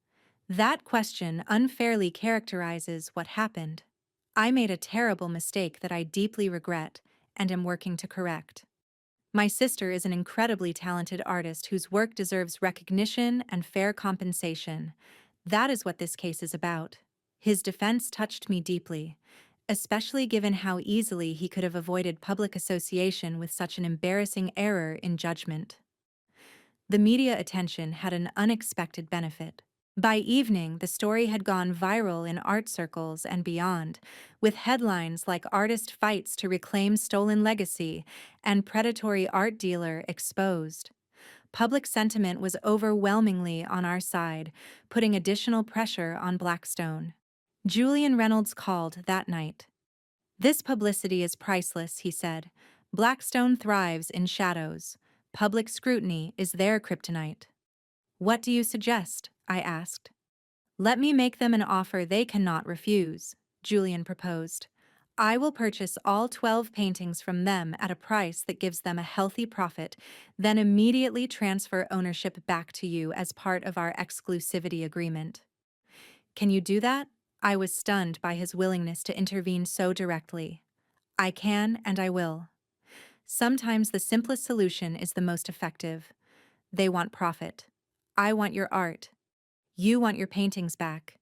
"That question unfairly characterizes what happened. I made a terrible mistake that I deeply regret and am working to correct. My sister is an incredibly talented artist whose work deserves recognition and fair compensation. That is what this case is about." His defense touched me deeply, especially given how easily he could have avoided public association with such an embarrassing error in judgment. The media attention had an unexpected benefit. By evening, the story had gone viral in art circles and beyond, with headlines like "Artist Fights to Reclaim Stolen Legacy" and "Predatory Art Dealer Exposed." Public sentiment was overwhelmingly on our side, putting additional pressure on Blackstone. Julian Reynolds called that night. "This publicity is priceless," he said. "Blackstone thrives in shadows. Public scrutiny is their kryptonite." "What do you suggest?" I asked. "Let me make them an offer they cannot refuse," Julian proposed. "I will purchase all 12 paintings from them at a price that gives them a healthy profit, then immediately transfer ownership back to you as part of our exclusivity agreement." "Can you do that?" I was stunned by his willingness to intervene so directly. "I can and I will. Sometimes the simplest solution is the most effective. They want profit. I want your art. You want your paintings back.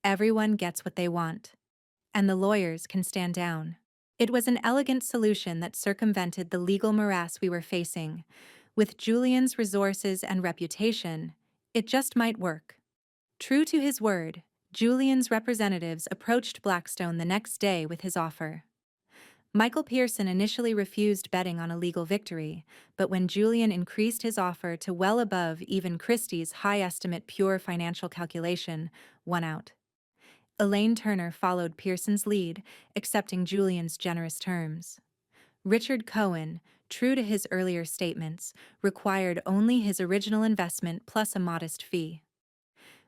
Everyone gets what they want. And the lawyers can stand down." It was an elegant solution that circumvented the legal morass we were facing. With Julian's resources and reputation, it just might work. True to his word, Julian's representatives approached Blackstone the next day with his offer. Michael Pearson initially refused betting on a legal victory, but when Julian increased his offer to well above even Christie's high-estimate pure financial calculation, won out. Elaine Turner followed Pearson's lead, accepting Julian's generous terms. Richard Cohen, true to his earlier statements, required only his original investment plus a modest fee.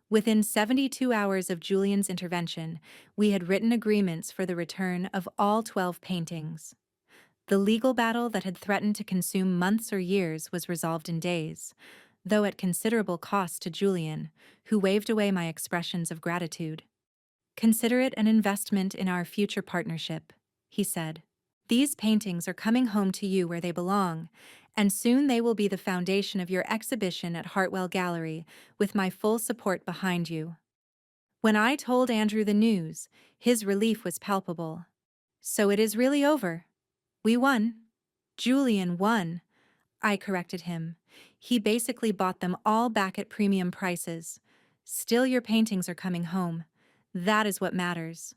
Within 72 hours of Julian's intervention, we had written agreements for the return of all 12 paintings. The legal battle that had threatened to consume months or years was resolved in days. though at considerable cost to Julian, who waved away my expressions of gratitude. "Consider it an investment in our future partnership," he said. "These paintings are coming home to you where they belong, and soon they will be the foundation of your exhibition at Hartwell Gallery, with my full support behind you." When I told Andrew the news, his relief was palpable. "So it is really over. We won." "Julian won," I corrected him. "He basically bought them all back at premium prices. Still, your paintings are coming home. That is what matters."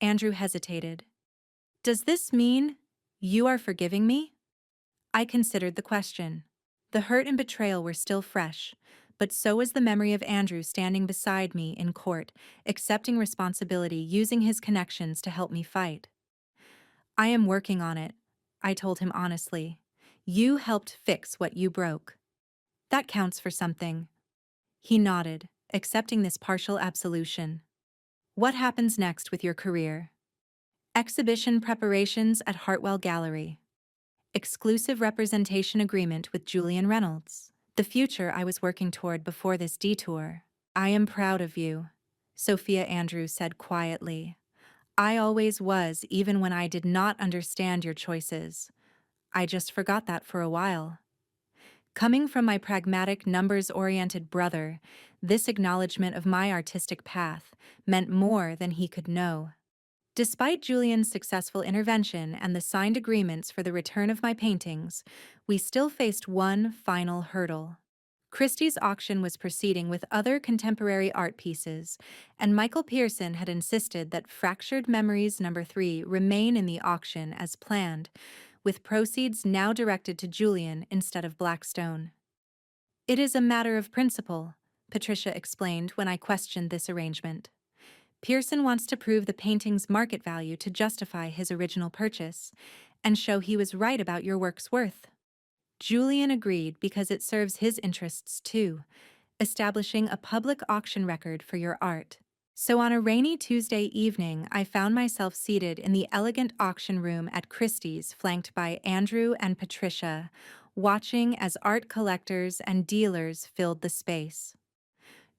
Andrew hesitated. "Does this mean you are forgiving me?" I considered the question. The hurt and betrayal were still fresh, but so was the memory of Andrew standing beside me in court, accepting responsibility, using his connections to help me fight. "I am working on it," I told him honestly. "You helped fix what you broke. That counts for something." He nodded, accepting this partial absolution. "What happens next with your career?" "Exhibition preparations at Hartwell Gallery. Exclusive representation agreement with Julian Reynolds. The future I was working toward before this detour. I am proud of you," Sophia Andrews said quietly. "I always was, even when I did not understand your choices. I just forgot that for a while." Coming from my pragmatic, numbers-oriented brother, this acknowledgement of my artistic path meant more than he could know. Despite Julian's successful intervention and the signed agreements for the return of my paintings, we still faced one final hurdle. Christie's auction was proceeding with other contemporary art pieces, and Michael Pearson had insisted that Fractured Memories No. 3 remain in the auction as planned, with proceeds now directed to Julian instead of Blackstone. "It is a matter of principle," Patricia explained when I questioned this arrangement. "Pearson wants to prove the painting's market value to justify his original purchase, and show he was right about your work's worth." Julian agreed because it serves his interests too, establishing a public auction record for your art. So on a rainy Tuesday evening, I found myself seated in the elegant auction room at Christie's, flanked by Andrew and Patricia, watching as art collectors and dealers filled the space.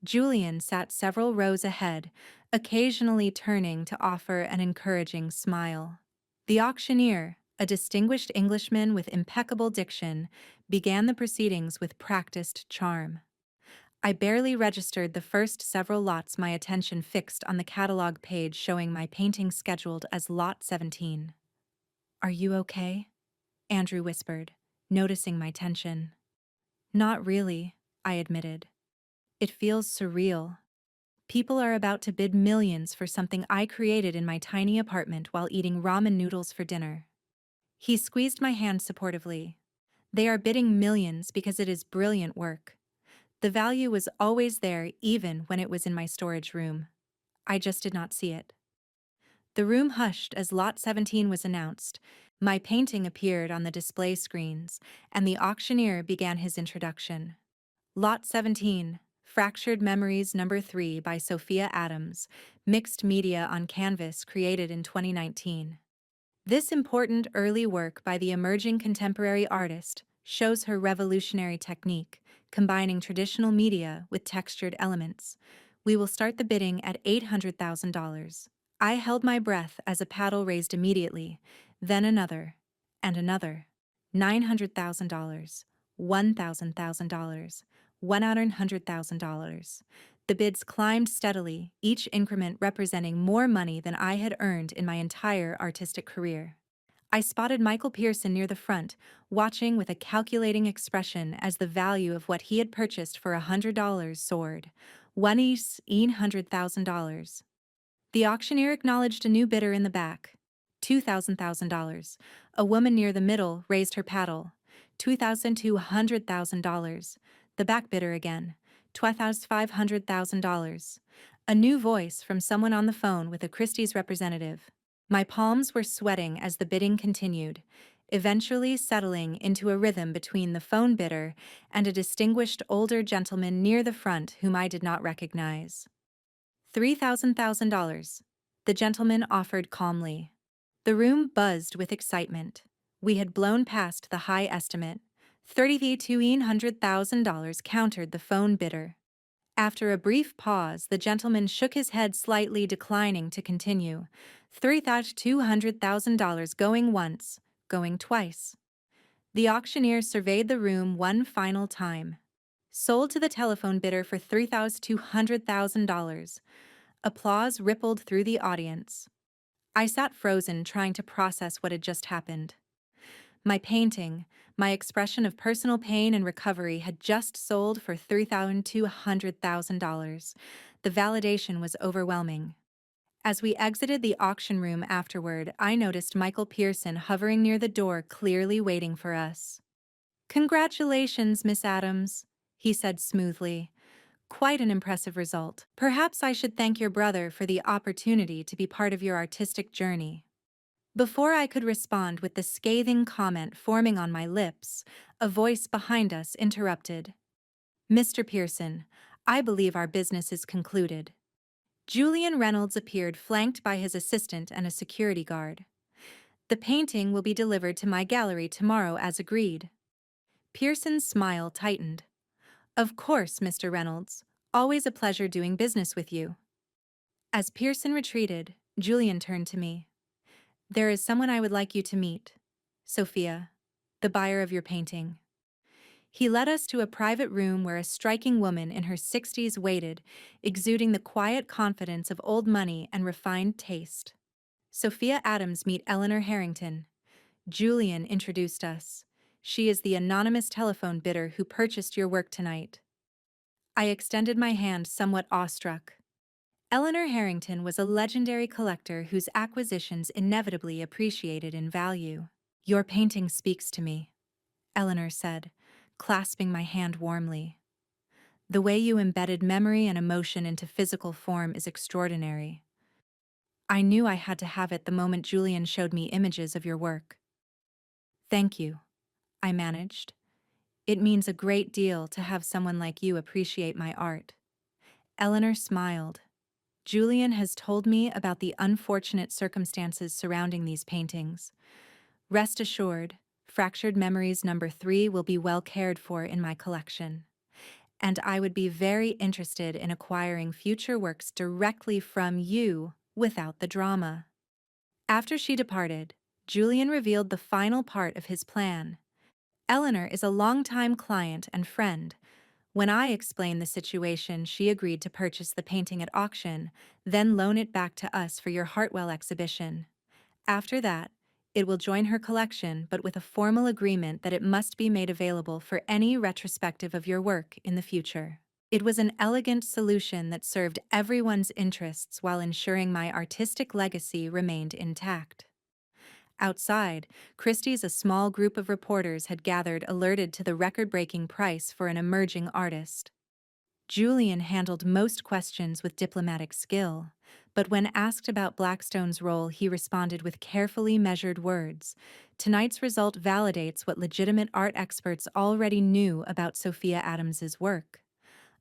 Julian sat several rows ahead, occasionally turning to offer an encouraging smile. The auctioneer, a distinguished Englishman with impeccable diction, began the proceedings with practiced charm. I barely registered the first several lots, my attention fixed on the catalog page showing my painting scheduled as Lot 17. "Are you okay?" Andrew whispered, noticing my tension. "Not really," I admitted. "It feels surreal. People are about to bid millions for something I created in my tiny apartment while eating ramen noodles for dinner." He squeezed my hand supportively. "They are bidding millions because it is brilliant work. The value was always there even when it was in my storage room. I just did not see it." The room hushed as Lot 17 was announced. My painting appeared on the display screens, and the auctioneer began his introduction. "Lot 17, Fractured Memories No. 3 by Sophia Adams, mixed media on canvas, created in 2019. This important early work by the emerging contemporary artist shows her revolutionary technique, combining traditional media with textured elements. We will start the bidding at $800,000. I held my breath as a paddle raised immediately, then another, and another. $900,000, $1,000, $100,000. The bids climbed steadily, each increment representing more money than I had earned in my entire artistic career. I spotted Michael Pearson near the front, watching with a calculating expression as the value of what he had purchased for $100 soared. $100,000. The auctioneer acknowledged a new bidder in the back. $2,000. A woman near the middle raised her paddle. $2,200,000. The back bidder again. $2,500,000. A new voice from someone on the phone with a Christie's representative. My palms were sweating as the bidding continued, eventually settling into a rhythm between the phone bidder and a distinguished older gentleman near the front whom I did not recognize. $3,000. The gentleman offered calmly. The room buzzed with excitement. We had blown past the high estimate. $32,100,000 countered the phone bidder. After a brief pause, the gentleman shook his head slightly, declining to continue. $3,200,000 going once, going twice. The auctioneer surveyed the room one final time. Sold to the telephone bidder for $3,200,000. Applause rippled through the audience. I sat frozen, trying to process what had just happened. My painting, my expression of personal pain and recovery, had just sold for $3,200,000. The validation was overwhelming. As we exited the auction room afterward, I noticed Michael Pearson hovering near the door, clearly waiting for us. "Congratulations, Miss Adams," he said smoothly. "Quite an impressive result. Perhaps I should thank your brother for the opportunity to be part of your artistic journey." Before I could respond with the scathing comment forming on my lips, a voice behind us interrupted. "Mr. Pearson, I believe our business is concluded." Julian Reynolds appeared, flanked by his assistant and a security guard. "The painting will be delivered to my gallery tomorrow as agreed." Pearson's smile tightened. "Of course, Mr. Reynolds. Always a pleasure doing business with you." As Pearson retreated, Julian turned to me. "There is someone I would like you to meet. Sophia, the buyer of your painting." He led us to a private room where a striking woman in her 60s waited, exuding the quiet confidence of old money and refined taste. "Sophia Adams, meet Eleanor Harrington." Julian introduced us. "She is the anonymous telephone bidder who purchased your work tonight." I extended my hand, somewhat awestruck. Eleanor Harrington was a legendary collector whose acquisitions inevitably appreciated in value. "Your painting speaks to me," Eleanor said, clasping my hand warmly. "The way you embedded memory and emotion into physical form is extraordinary." I knew I had to have it the moment Julian showed me images of your work. "Thank you," I managed. "It means a great deal to have someone like you appreciate my art." Eleanor smiled. "Julian has told me about the unfortunate circumstances surrounding these paintings. Rest assured, Fractured Memories number 3 will be well cared for in my collection. And I would be very interested in acquiring future works directly from you without the drama." After she departed, Julian revealed the final part of his plan. "Eleanor is a longtime client and friend. When I explained the situation, she agreed to purchase the painting at auction, then loan it back to us for your Hartwell exhibition. After that, it will join her collection, but with a formal agreement that it must be made available for any retrospective of your work in the future." It was an elegant solution that served everyone's interests while ensuring my artistic legacy remained intact. Outside, Christie's, a small group of reporters had gathered, alerted to the record-breaking price for an emerging artist. Julian handled most questions with diplomatic skill, but when asked about Blackstone's role, he responded with carefully measured words. "Tonight's result validates what legitimate art experts already knew about Sophia Adams's work.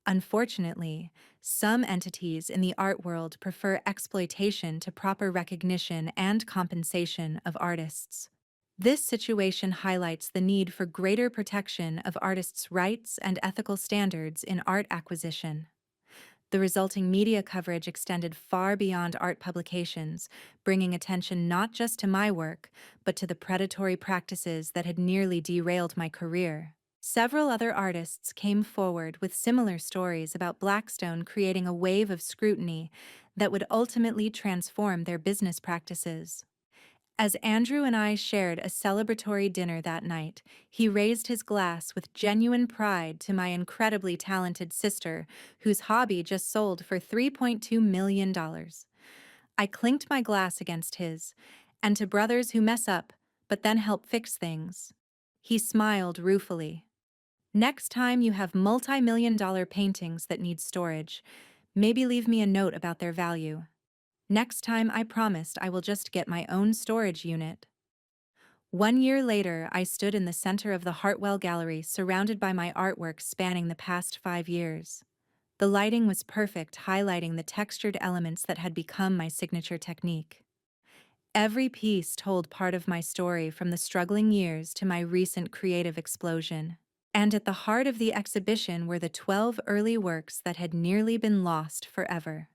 Unfortunately, some entities in the art world prefer exploitation to proper recognition and compensation of artists. This situation highlights the need for greater protection of artists' rights and ethical standards in art acquisition." The resulting media coverage extended far beyond art publications, bringing attention not just to my work, but to the predatory practices that had nearly derailed my career. Several other artists came forward with similar stories about Blackstone creating a wave of scrutiny that would ultimately transform their business practices. As Andrew and I shared a celebratory dinner that night, he raised his glass with genuine pride to my incredibly talented sister, whose hobby just sold for $3.2 million. I clinked my glass against his, and to brothers who mess up, but then help fix things. He smiled ruefully. "Next time you have multi-million-dollar paintings that need storage, maybe leave me a note about their value." Next time, I promised I will just get my own storage unit. 1 year later, I stood in the center of the Hartwell Gallery, surrounded by my artwork spanning the past 5 years. The lighting was perfect, highlighting the textured elements that had become my signature technique. Every piece told part of my story from the struggling years to my recent creative explosion. And at the heart of the exhibition were the 12 early works that had nearly been lost forever.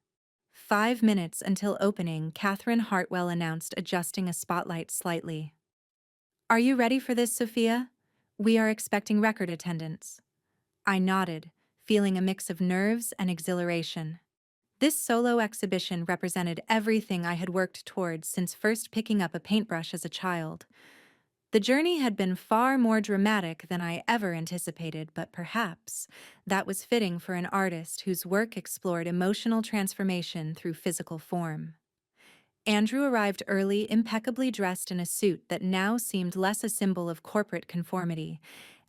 5 minutes until opening, Catherine Hartwell announced, adjusting a spotlight slightly. "Are you ready for this, Sophia? We are expecting record attendance." I nodded, feeling a mix of nerves and exhilaration. This solo exhibition represented everything I had worked towards since first picking up a paintbrush as a child. The journey had been far more dramatic than I ever anticipated, but perhaps that was fitting for an artist whose work explored emotional transformation through physical form. Andrew arrived early, impeccably dressed in a suit that now seemed less a symbol of corporate conformity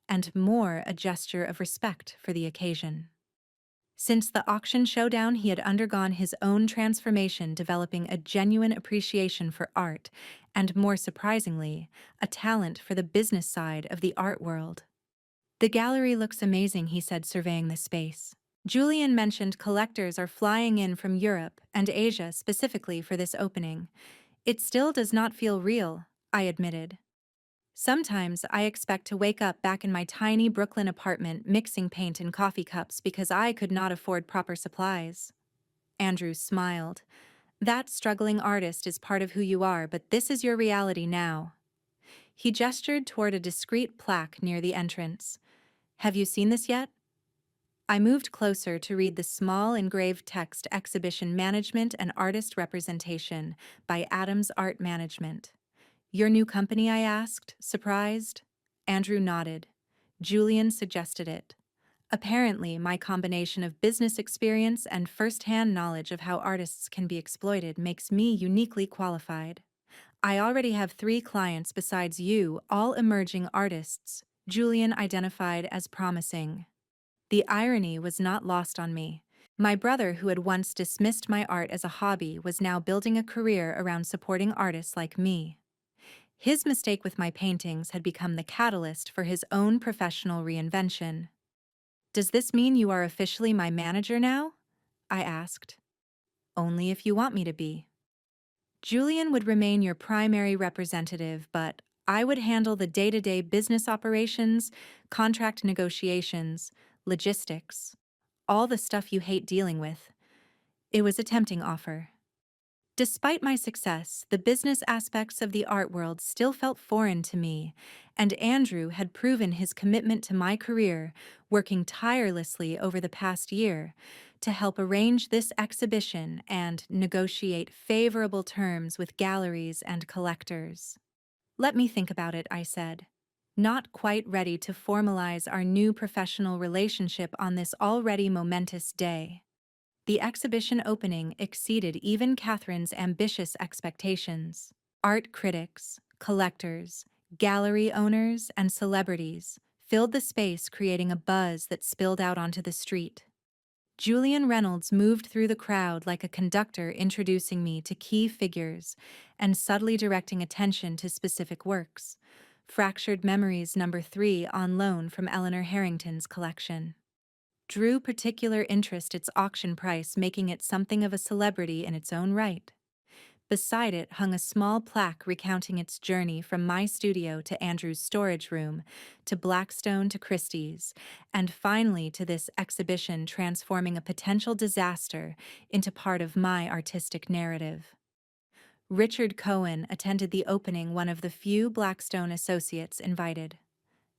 and more a gesture of respect for the occasion. Since the auction showdown, he had undergone his own transformation, developing a genuine appreciation for art and, more surprisingly, a talent for the business side of the art world. "The gallery looks amazing," he said, surveying the space. "Julian mentioned collectors are flying in from Europe and Asia specifically for this opening. It still does not feel real," I admitted. "Sometimes I expect to wake up back in my tiny Brooklyn apartment mixing paint in coffee cups because I could not afford proper supplies." Andrew smiled. "That struggling artist is part of who you are, but this is your reality now." He gestured toward a discreet plaque near the entrance. "Have you seen this yet?" I moved closer to read the small engraved text, "Exhibition Management and Artist Representation" by Adams Art Management. "Your new company?" I asked, surprised. Andrew nodded. "Julian suggested it. Apparently, my combination of business experience and first-hand knowledge of how artists can be exploited makes me uniquely qualified. I already have 3 clients besides you, all emerging artists," Julian identified as promising. The irony was not lost on me. My brother, who had once dismissed my art as a hobby, was now building a career around supporting artists like me. His mistake with my paintings had become the catalyst for his own professional reinvention. "Does this mean you are officially my manager now?" I asked. "Only if you want me to be." "Julian would remain your primary representative, but I would handle the day-to-day business operations, contract negotiations, logistics, all the stuff you hate dealing with." It was a tempting offer. Despite my success, the business aspects of the art world still felt foreign to me, and Andrew had proven his commitment to my career, working tirelessly over the past year to help arrange this exhibition and negotiate favorable terms with galleries and collectors. "Let me think about it," I said, not quite ready to formalize our new professional relationship on this already momentous day. The exhibition opening exceeded even Catherine's ambitious expectations. Art critics, collectors, gallery owners, and celebrities filled the space, creating a buzz that spilled out onto the street. Julian Reynolds moved through the crowd like a conductor, introducing me to key figures and subtly directing attention to specific works. Fractured Memories #3 on loan from Eleanor Harrington's collection drew particular interest, its auction price making it something of a celebrity in its own right. Beside it hung a small plaque recounting its journey from my studio to Andrew's storage room, to Blackstone to Christie's, and finally to this exhibition, transforming a potential disaster into part of my artistic narrative. Richard Cohen attended the opening, one of the few Blackstone associates invited.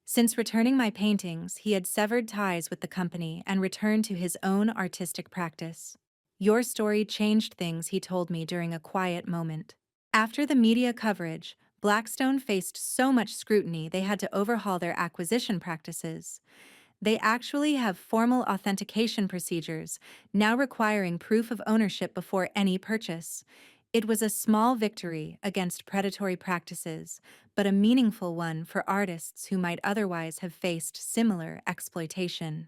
Since returning my paintings, he had severed ties with the company and returned to his own artistic practice. "Your story changed things," he told me during a quiet moment. After the media coverage, Blackstone faced so much scrutiny they had to overhaul their acquisition practices. They actually have formal authentication procedures, now requiring proof of ownership before any purchase. It was a small victory against predatory practices, but a meaningful one for artists who might otherwise have faced similar exploitation.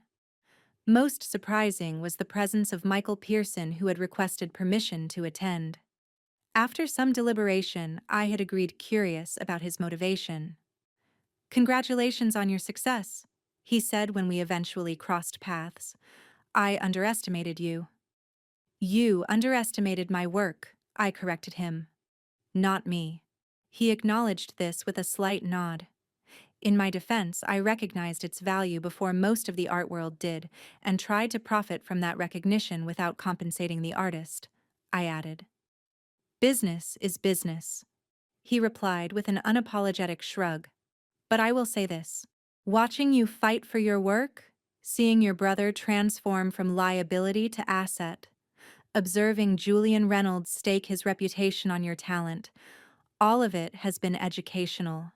Most surprising was the presence of Michael Pearson, who had requested permission to attend. After some deliberation, I had agreed, curious about his motivation. "Congratulations on your success," he said when we eventually crossed paths. "I underestimated you." "You underestimated my work," I corrected him. Not me. He acknowledged this with a slight nod. In my defense, I recognized its value before most of the art world did, and tried to profit from that recognition without compensating the artist. I added. Business is business, he replied with an unapologetic shrug. But I will say this. Watching you fight for your work, seeing your brother transform from liability to asset, observing Julian Reynolds stake his reputation on your talent, all of it has been educational.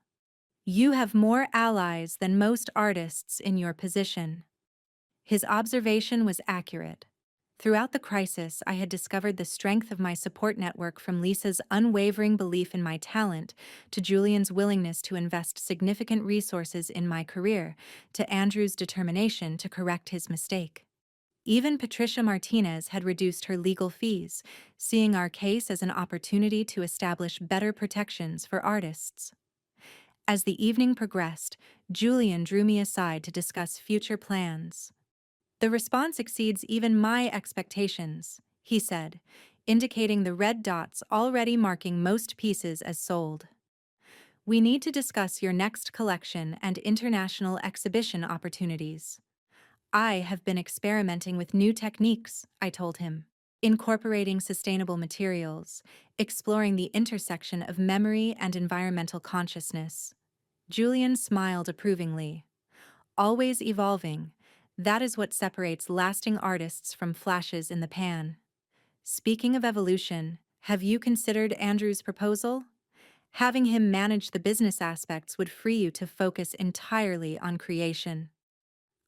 You have more allies than most artists in your position. His observation was accurate. Throughout the crisis, I had discovered the strength of my support network, from Lisa's unwavering belief in my talent to Julian's willingness to invest significant resources in my career, to Andrew's determination to correct his mistake. Even Patricia Martinez had reduced her legal fees, seeing our case as an opportunity to establish better protections for artists. As the evening progressed, Julian drew me aside to discuss future plans. The response exceeds even my expectations, he said, indicating the red dots already marking most pieces as sold. We need to discuss your next collection and international exhibition opportunities. I have been experimenting with new techniques, I told him, incorporating sustainable materials, exploring the intersection of memory and environmental consciousness. Julian smiled approvingly. Always evolving, that is what separates lasting artists from flashes in the pan. Speaking of evolution, have you considered Andrew's proposal? Having him manage the business aspects would free you to focus entirely on creation.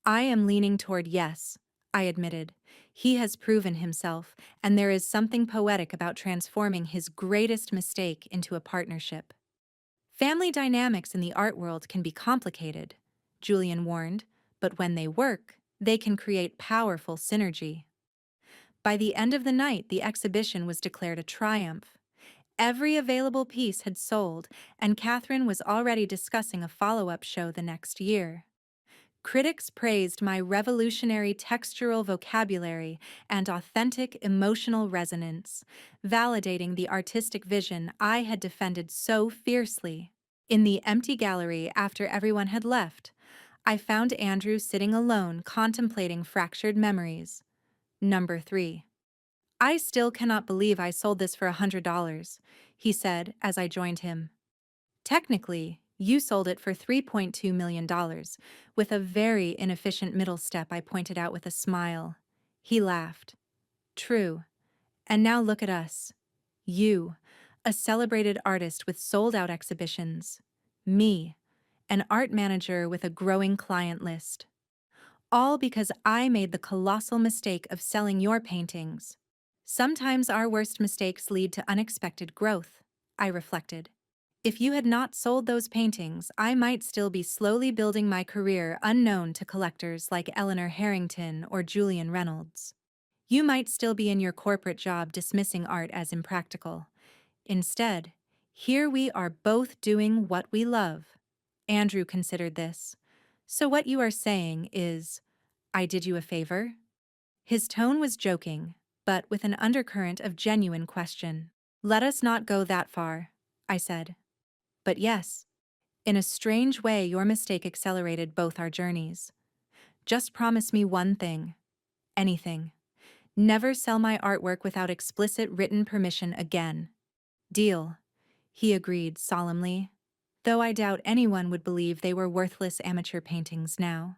I am leaning toward yes, I admitted. He has proven himself, and there is something poetic about transforming his greatest mistake into a partnership. Family dynamics in the art world can be complicated, Julian warned, but when they work, they can create powerful synergy. By the end of the night, the exhibition was declared a triumph. Every available piece had sold, and Catherine was already discussing a follow-up show the next year. Critics praised my revolutionary textural vocabulary and authentic emotional resonance, validating the artistic vision I had defended so fiercely. In the empty gallery after everyone had left, I found Andrew sitting alone contemplating Fractured Memories. Number 3. I still cannot believe I sold this for $100, he said as I joined him. Technically, you sold it for $3.2 million, with a very inefficient middle step, I pointed out with a smile. He laughed. True. And now look at us. You, a celebrated artist with sold-out exhibitions. Me, an art manager with a growing client list. All because I made the colossal mistake of selling your paintings. Sometimes our worst mistakes lead to unexpected growth, I reflected. If you had not sold those paintings, I might still be slowly building my career unknown to collectors like Eleanor Harrington or Julian Reynolds. You might still be in your corporate job dismissing art as impractical. Instead, here we are both doing what we love. Andrew considered this. So what you are saying is, I did you a favor? His tone was joking, but with an undercurrent of genuine question. Let us not go that far, I said. But yes, in a strange way, your mistake accelerated both our journeys. Just promise me one thing. Anything. Never sell my artwork without explicit written permission again. Deal, he agreed solemnly, though I doubt anyone would believe they were worthless amateur paintings now.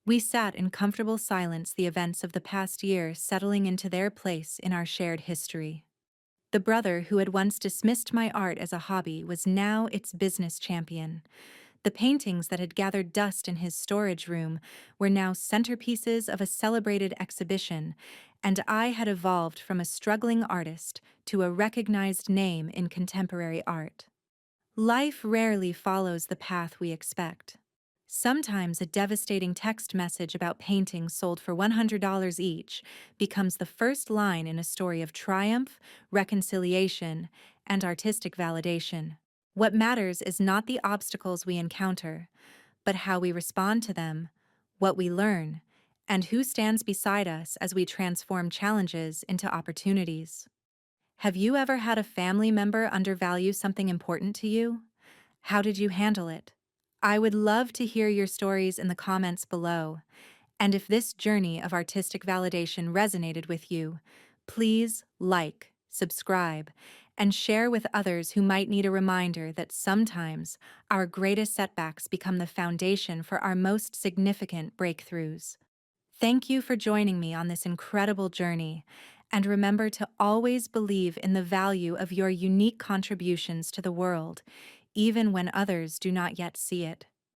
We sat in comfortable silence, the events of the past year settling into their place in our shared history. The brother who had once dismissed my art as a hobby was now its business champion. The paintings that had gathered dust in his storage room were now centerpieces of a celebrated exhibition, and I had evolved from a struggling artist to a recognized name in contemporary art. Life rarely follows the path we expect. Sometimes a devastating text message about paintings sold for $100 each becomes the first line in a story of triumph, reconciliation, and artistic validation. What matters is not the obstacles we encounter, but how we respond to them, what we learn, and who stands beside us as we transform challenges into opportunities. Have you ever had a family member undervalue something important to you? How did you handle it? I would love to hear your stories in the comments below. And if this journey of artistic validation resonated with you, please like, subscribe, and share with others who might need a reminder that sometimes our greatest setbacks become the foundation for our most significant breakthroughs. Thank you for joining me on this incredible journey, and remember to always believe in the value of your unique contributions to the world, even when others do not yet see it.